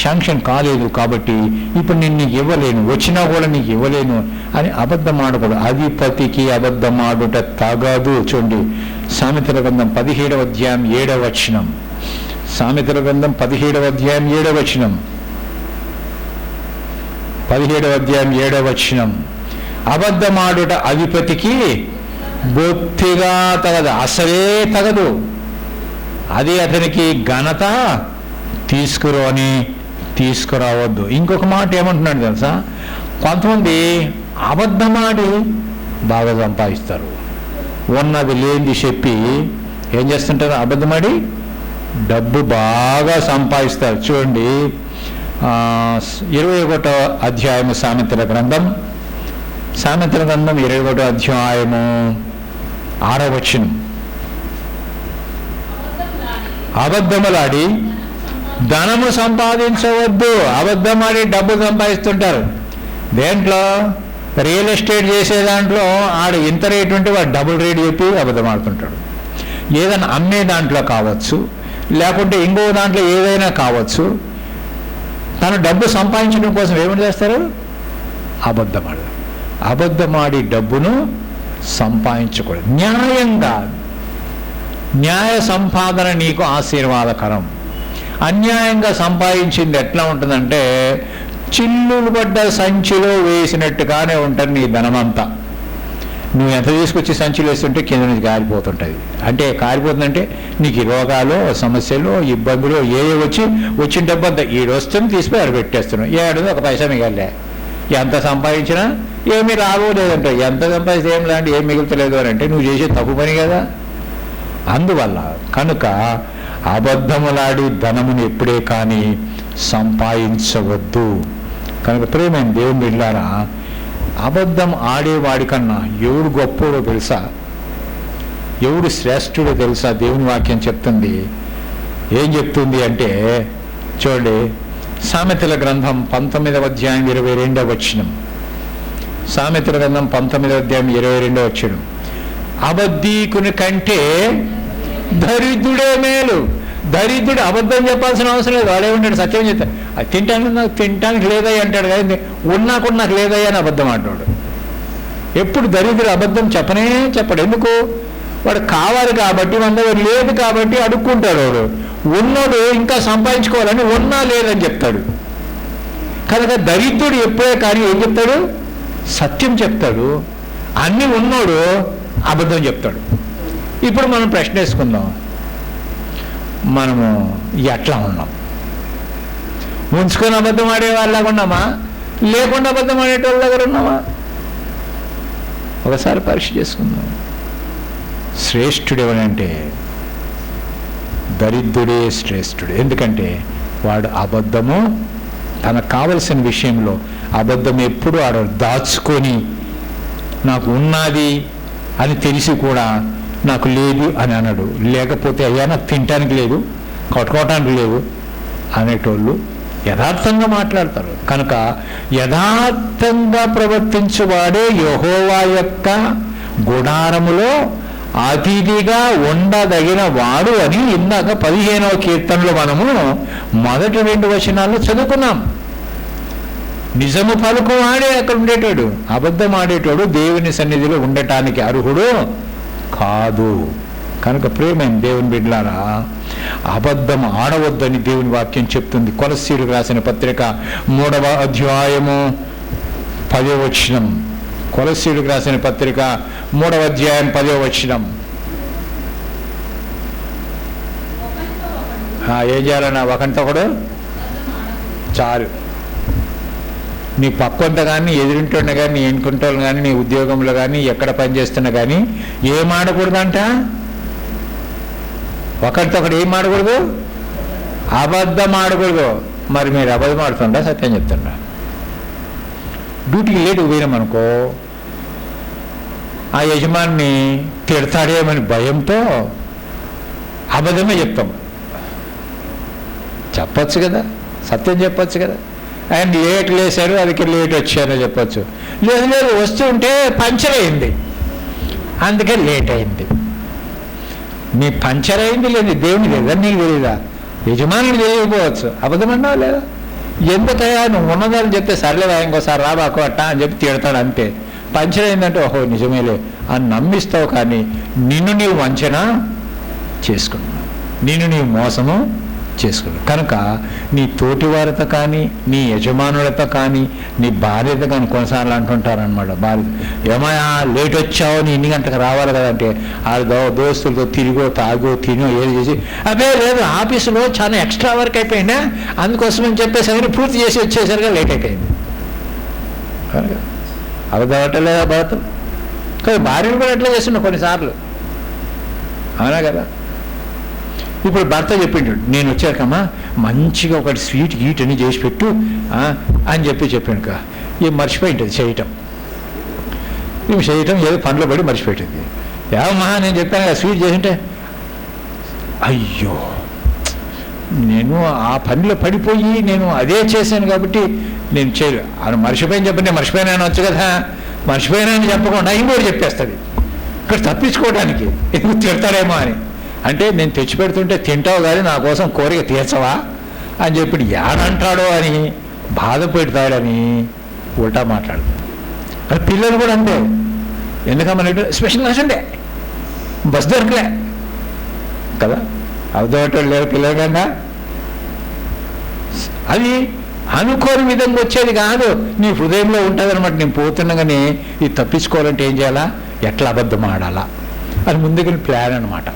శాంక్షన్ కాలేదు కాబట్టి ఇప్పుడు నేను నీకు ఇవ్వలేను, వచ్చినా కూడా నీకు ఇవ్వలేను అని అబద్ధం ఆడకూడదు. అధిపతికి అబద్ధం ఆడుట తగదు. చూడండి, సామెతల గ్రంథం 17వ అధ్యాయం 7వ వచనం. సామెతల గ్రంథం 17వ అధ్యాయం 7వ వచనం. 17వ అధ్యాయం 7వ వచనం. అబద్ధమాడుట అధిపతికి బొత్తిగా తగదు, అసలే తగదు, అది అతనికి ఘనత తీసుకురావద్దు. ఇంకొక మాట ఏమంటున్నాడు తెలుసా? కొంతమంది అబద్ధమాడి బాగా సంపాదిస్తారు, ఉన్నది లేనిది చెప్పి ఏం చేస్తుంటారు? అబద్ధమాడి డబ్బు బాగా సంపాదిస్తారు. చూడండి, 21వ అధ్యాయము సామెతల గ్రంథం 21వ అధ్యాయము 6వ వచనం. అబద్ధములాడి ధనము సంపాదించవద్దు. అబద్ధమాడి డబ్బు సంపాదిస్తుంటారు. దేంట్లో? రియల్ ఎస్టేట్ చేసే దాంట్లో ఆడు ఇంత రేటు ఉంటే వాడు డబుల్ రేట్ చెప్పి అబద్ధం ఆడుతుంటాడు. ఏదైనా అమ్మే దాంట్లో కావచ్చు, లేకుంటే ఇంకో దాంట్లో ఏదైనా కావచ్చు, తను డబ్బు సంపాదించడం కోసం ఏమని చేస్తారు? అబద్ధమాడు. అబద్ధమాడి డబ్బును సంపాదించకూడదు. న్యాయంగా, న్యాయ సంపాదన నీకు ఆశీర్వాదకరం. అన్యాయంగా సంపాదించింది ఎట్లా ఉంటుందంటే చిల్లులు పడ్డ సంచిలో వేసినట్టుగానే ఉంటుంది నీ ధనమంతా. నువ్వు ఎంత తీసుకొచ్చి సంచిలో వేస్తుంటే కింద నుంచి కారిపోతుంటుంది. అంటే కారిపోతుందంటే నీకు ఈ రోగాలు, సమస్యలు, ఇబ్బందులు వచ్చిన డబ్బంతా ఈడు వస్తుంది తీసుకుని ఆడ పెట్టేస్తున్నావు. ఏడు ఒక పైసా మిగలే. ఎంత సంపాదించినా ఏమీ రాబోలేదంటే, ఎంత సంపాదిస్తే ఏం లాంటి ఏం మిగులుతలేదు అని అంటే నువ్వు చేసే తప్పు పని కదా. అందువల్ల కనుక అబద్ధములాడి ధనమును ఎప్పుడే కానీ సంపాదించవద్దు. కనుక ప్రేమైన దేవుని బిడ్డలారా, అబద్ధం ఆడేవాడి కన్నా ఎవడు గొప్పడో తెలుసా, ఎవడు శ్రేష్ఠుడో తెలుసా? దేవుని వాక్యం చెప్తుంది. ఏం చెప్తుంది అంటే చూడండి, సామెతల గ్రంథం 19వ అధ్యాయం 22వ వచనం. సామెతల గ్రంథం 19వ అధ్యాయం 22వ వచనం. అబద్ధీకుని కంటే దరిద్రుడే మేలు. దరిద్రుడు అబద్ధం చెప్పాల్సిన అవసరం లేదు. వాడే ఉంటాడు, సత్యం చెప్తాడు. అది తినటానికి లేదయ్య అంటాడు కానీ ఉన్నా కూడా నాకు లేదయ్యా అని అబద్ధం అంటాడు. ఎప్పుడు దరిద్రుడు అబద్ధం చెప్పడు. ఎందుకు? వాడు కావాలి కాబట్టి, మన దగ్గర లేదు కాబట్టి అడుక్కుంటాడు. వాడు ఉన్నోడు ఇంకా సంపాదించుకోవాలని ఉన్నా లేదని చెప్తాడు. కనుక దరిద్రుడు ఎప్పుడే కానీ ఏం చెప్తాడు? సత్యం చెప్తాడు. అన్నీ ఉన్నోడు అబద్ధం చెప్తాడు. ఇప్పుడు మనం ప్రశ్న వేసుకుందాం, మనము ఎట్లా ఉన్నాం? ఉంచుకొని అబద్ధం ఆడే వాళ్ళగా ఉన్నామా, లేకుండా అబద్ధం ఆడేటోళ్ళ దగ్గర ఉన్నామా? ఒకసారి పరీక్ష చేసుకుందాం. శ్రేష్ఠుడు ఎవరంటే దరిద్రుడే శ్రేష్ఠుడు. ఎందుకంటే వాడు అబద్ధము తనకు కావలసిన విషయంలో అబద్ధం ఎప్పుడు ఆడ దాచుకొని, నాకు ఉన్నది అని తెలిసి కూడా నాకు లేదు అని అనడు. లేకపోతే అయ్యా నాకు తినటానికి లేదు, కట్టుకోవటానికి లేవు అనేటోళ్ళు యథార్థంగా మాట్లాడతారు. కనుక యథార్థంగా ప్రవర్తించువాడే యెహోవా యొక్క గుడారములో అతిథిగా ఉండదగిన వాడు అని ఇందాక 15వ కీర్తనలో మనము మొదటి 2 వచనాల్లో చదువుకున్నాం. నిజము పలుకువాడే అక్కడ ఉండేటోడు, అబద్ధం ఆడేటోడు దేవుని సన్నిధిలో ఉండటానికి అర్హుడు కాదు. కనుక ప్రేమైన దేవుని బిడ్డలారా, అబద్ధం ఆడవద్దని దేవుని వాక్యం చెప్తుంది. కొలస్సీయులకు రాసిన పత్రిక 3వ అధ్యాయము 10వ వచనం. కొలస్సీయులకు రాసిన పత్రిక 3వ అధ్యాయం 10వ వచనం. ఏం చేయాలన్నా ఒకరితో ఒకడు చాలు. నీ పక్కంత కానీ, ఎదురింటున్న కానీ, నీ ఎన్నుకుంటోళ్ళు కానీ, నీ ఉద్యోగంలో కానీ, ఎక్కడ పనిచేస్తున్నా కానీ ఏం ఆడకూడదంట? ఒకరితో ఒకటి ఏం ఆడకూడదు? అబద్ధం ఆడకూడదు. మరి మీరు అబద్ధం ఆడుతుండా సత్యం చెప్తుండా? డ్యూటీకి లేటుకు పోయినామనుకో, ఆ యజమాని తిడతాడేమని భయంతో అబద్ధమే చెప్తాం. చెప్పచ్చు కదా, సత్యం చెప్పచ్చు కదా. ఆయన లేట్ లేశారు, అందుకే లేట్ వచ్చారో చెప్పచ్చు. లేదు వస్తుంటే పంచర్ అయింది, అందుకే లేట్ అయింది. నీ పంచర్ అయింది లేదు, దేవుని లేదా, నీకు తెలీదా? యజమానులు తెలియకపోవచ్చు. అబద్ధం అన్నావు లేదా? ఎందుకయ్యా నువ్వు ఉన్నదని చెప్తే సర్లేదా ఇంకోసారి రాబాకు అట్టా అని చెప్పి తిడతాడు అంతే. పంచర్ అయిందంటే ఓహో నిజమేలే అని నమ్మిస్తావు. కానీ నిన్ను నీవు వంచన చేసుకున్నావు, నిన్ను నీవు మోసము చేసుకున్నావు. కనుక నీ తోటివారితో కానీ, నీ యజమానులతో కానీ, నీ భార్యతో కానీ కొన్నిసార్లు అంటుంటారనమాట. భార్య ఏమయ్యా లేట్ వచ్చావు, నీ ఇన్ని గంటలకు రావాలి కదంటే ఆ దోస్తులతో తిరిగో తాగో తినో ఏది చేసి అదే లేదు ఆఫీసులో చాలా ఎక్స్ట్రా వర్క్ అయిపోయినా అందుకోసమని చెప్పేసరికి పూర్తి చేసి వచ్చేసరిగా లేట్ అయిపోయింది. కనుక అవదవటలేదా భర్తలు? కానీ భార్యను కూడా ఎట్లా చేస్తున్నావు కొన్నిసార్లు, అవునా కదా? ఇప్పుడు భర్త చెప్పిండు, నేను వచ్చాకమ్మా మంచిగా ఒకటి స్వీట్ గీట్ అని చేసి పెట్టు అని చెప్పాను కా. ఏం మర్చిపోయింటుంది చేయటం, ఏమి చేయటం ఏదో పనిలో పడి మర్చిపెట్టింది. ఏమమ్మా నేను చెప్పాను కదా స్వీట్ చేసింటే, అయ్యో నేను ఆ పనిలో పడిపోయి నేను అదే చేశాను కాబట్టి నేను చేయలేదు అని మర్చిపోయిన చెప్పి నేను మర్చిపోయినాను వచ్చు కదా, మర్చిపోయినానని చెప్పకుండా ఇంకోటి చెప్పేస్తుంది ఇక్కడ తప్పించుకోవడానికి, ఎందుకు తిడతాడేమో అని. అంటే నేను తెచ్చి పెడుతుంటే తింటావు కానీ నా కోసం కోరిక తీర్చవా అని చెప్పి ఏడంటాడో అని బాధపెడతాడని ఉల్టా మాట్లాడతాడు. అది పిల్లలు కూడా అంతే. ఎందుకమ్మా స్పెషల్ క్లాస్ ఉండే బస్ దొరకలే కదా, అవతోటోళ్ళు లేరు పిల్లల కన్నా. అది అనుకోని విధంగా వచ్చేది కాదు, నీ హృదయంలో ఉంటుంది అనమాట. నేను పోతుండగానే ఇది తప్పించుకోవాలంటే ఏం చేయాలా, ఎట్లా అబద్ధం ఆడాలా అది ముందుగా ప్లాన్ అనమాట.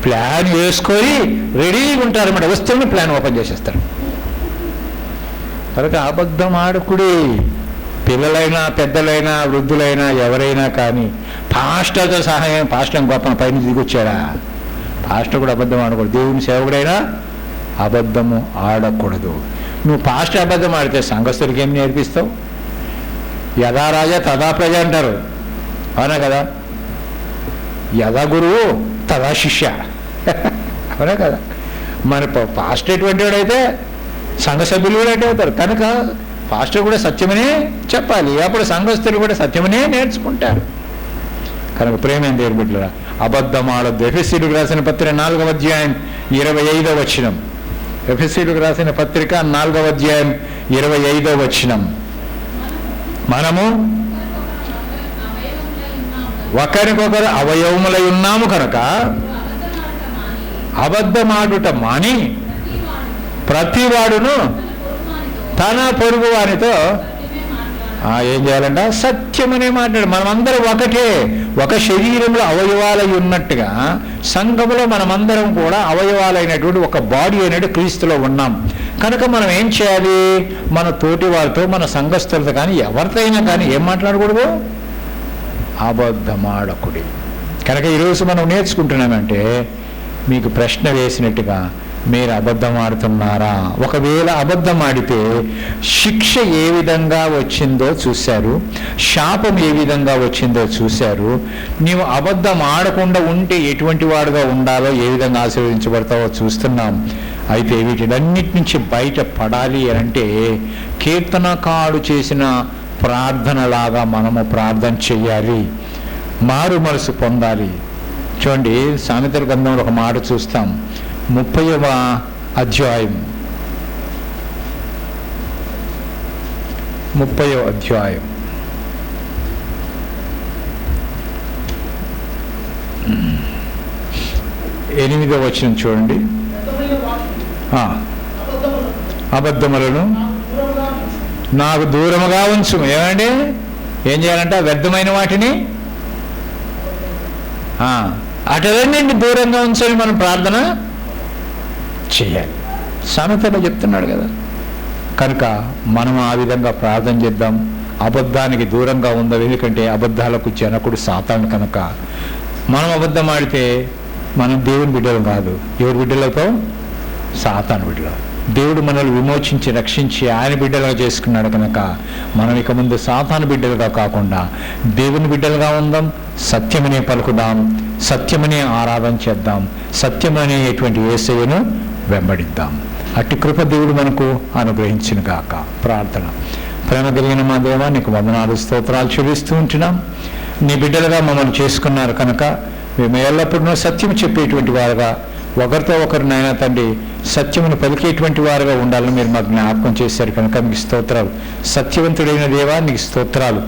ప్లాన్ వేసుకొని రెడీగా ఉంటారన్నమాట. వస్తున్న ప్లాన్ ఓపెన్ చేసేస్తారు. కనుక అబద్ధం ఆడకుడి. పిల్లలైనా పెద్దలైనా వృద్ధులైనా ఎవరైనా కానీ పాస్టర్తో సహాయం, పాస్టర్ గొప్ప పైన దిగొచ్చాడా, పాస్టర్ కూడా అబద్ధం ఆడకూడదు. దేవుని సేవకుడైనా అబద్ధము ఆడకూడదు. నువ్వు పాస్టర్ అబద్ధం ఆడితే సంఘస్థులకి ఏం నేర్పిస్తావు? యథా రాజా తదా ప్రజ అంటారు, అవునా కదా? యథా గురువు తదా శిష్య, అవునా కదా? మన పాస్టర్ ఎటువంటి వాడైతే సంఘ సభ్యులు కూడా అంటే అవుతారు. కనుక పాస్టర్ కూడా సత్యమనే చెప్పాలి, అప్పుడు సంఘస్థులు కూడా సత్యమనే నేర్చుకుంటారు. కనుక ప్రేమ దేవుని బిడ్డలారా, అబద్ధం ఆడొద్దు. ఎఫెసీయులకు రాసిన పత్రిక 4వ అధ్యాయం 25వ వచనం. ఎఫెసీయులకు రాసిన పత్రిక 4వ అధ్యాయం 25వ వచనం. మనము ఒకరికొకరు అవయవములై ఉన్నాము కనుక అబద్ధమాడుట మాని ప్రతివాడును తన పొరుగు వానితో ఏం చేయాలంట? సత్యమనే మాట్లాడు. మనమందరం ఒకటే, ఒక శరీరంలో అవయవాలై ఉన్నట్టుగా సంఘములో మనమందరం కూడా అవయవాలైనటువంటి ఒక బాడీ అయినట్టు క్రీస్తులో ఉన్నాం. కనుక మనం ఏం చేయాలి? మన తోటి వారితో, మన సంఘస్థులతో కానీ ఎవరితో అయినా కానీ ఏం మాట్లాడకూడదు? అబద్ధమాడకుడి. కనుక ఈరోజు మనం నేర్చుకుంటున్నామంటే మీకు ప్రశ్న వేసినట్టుగా, మీరు అబద్ధం ఆడుతున్నారా? ఒకవేళ అబద్ధం ఆడితే శిక్ష ఏ విధంగా వచ్చిందో చూశారు, శాపం ఏ విధంగా వచ్చిందో చూశారు. నీవు అబద్ధం ఆడకుండా ఉంటే ఎటువంటి వాడుగా ఉండాలో, ఏ విధంగా ఆశీర్వదించబడతావో చూస్తున్నాం. అయితే వీటిలన్నిటి నుంచి బయట పడాలి అంటే కీర్తనకారుడు చేసిన ప్రార్థనలాగా మనము ప్రార్థన చెయ్యాలి, మారు మనసు పొందాలి. చూడండి, సామెతల గ్రంథంలో ఒక మాట చూస్తాం. 30వ అధ్యాయం 8వ వచనం చూడండి. అబద్ధములను నాకు దూరముగా ఉంచు. ఏమండి ఏం చేయాలంట? వ్యర్థమైన వాటిని అటలన్నింటినీ దూరంగా ఉంచని మనం ప్రార్థన చేయాలి. సామెతలో చెప్తున్నాడు కదా. కనుక మనం ఆ విధంగా ప్రార్థన చేద్దాం, అబద్ధానికి దూరంగా ఉందాం. ఎందుకంటే అబద్ధాలకు జనకుడు సాతాను. కనుక మనం అబద్ధం ఆడితే మనం దేవుని బిడ్డలు కాదు, ఎవరి బిడ్డలతో? సాతాను బిడ్డలు. దేవుడు మనల్ని విమోచించి రక్షించి ఆయన బిడ్డలుగా చేసుకున్నాడు. కనుక మనం ఇక ముందు సాతాను బిడ్డలుగా కాకుండా దేవుని బిడ్డలుగా ఉందాం, సత్యమనే పలుకుదాం, సత్యమనే ఆరాధన చేద్దాం, సత్యమనేటువంటి యేసయ్యను వెంబడిద్దాం. అట్టి కృప దేవుడు మనకు అనుగ్రహించిన గాక. ప్రార్థన. ప్రేమ కలిగిన మా దేవా, నీకు వందనాలు స్తోత్రాలు చెల్లిస్తూ ఉంటున్నాం. నీ బిడ్డలుగా మమ్మల్ని చేసుకున్నారు కనుక మేము ఎల్లప్పుడూ సత్యం చెప్పేటువంటి వారుగా, ఒకరితో ఒకరు నాయన తండ్రి సత్యమును పలికేటువంటి వారుగా ఉండాలని మీరు మాకు జ్ఞాపకం చేశారు. కనుక మీకు స్తోత్రాలు. సత్యవంతుడైన దేవా నీకు స్తోత్రాలు.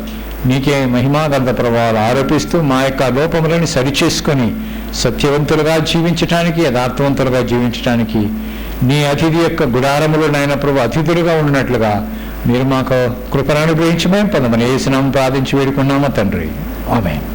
నీకే మహిమా గంధ ప్రభావాలు ఆరోపిస్తూ మా యొక్క లోపములను సరిచేసుకొని సత్యవంతులుగా జీవించటానికి, యథార్థవంతులుగా జీవించటానికి, నీ అతిథి యొక్క గుడారములో నాయన ప్రభు అతిథులుగా ఉన్నట్లుగా మీరు మాకు కృపను అనుగ్రహించమని పొందమని యేసు నామమున ప్రార్థించి వేడుకున్నాము తండ్రి. ఆమేన్.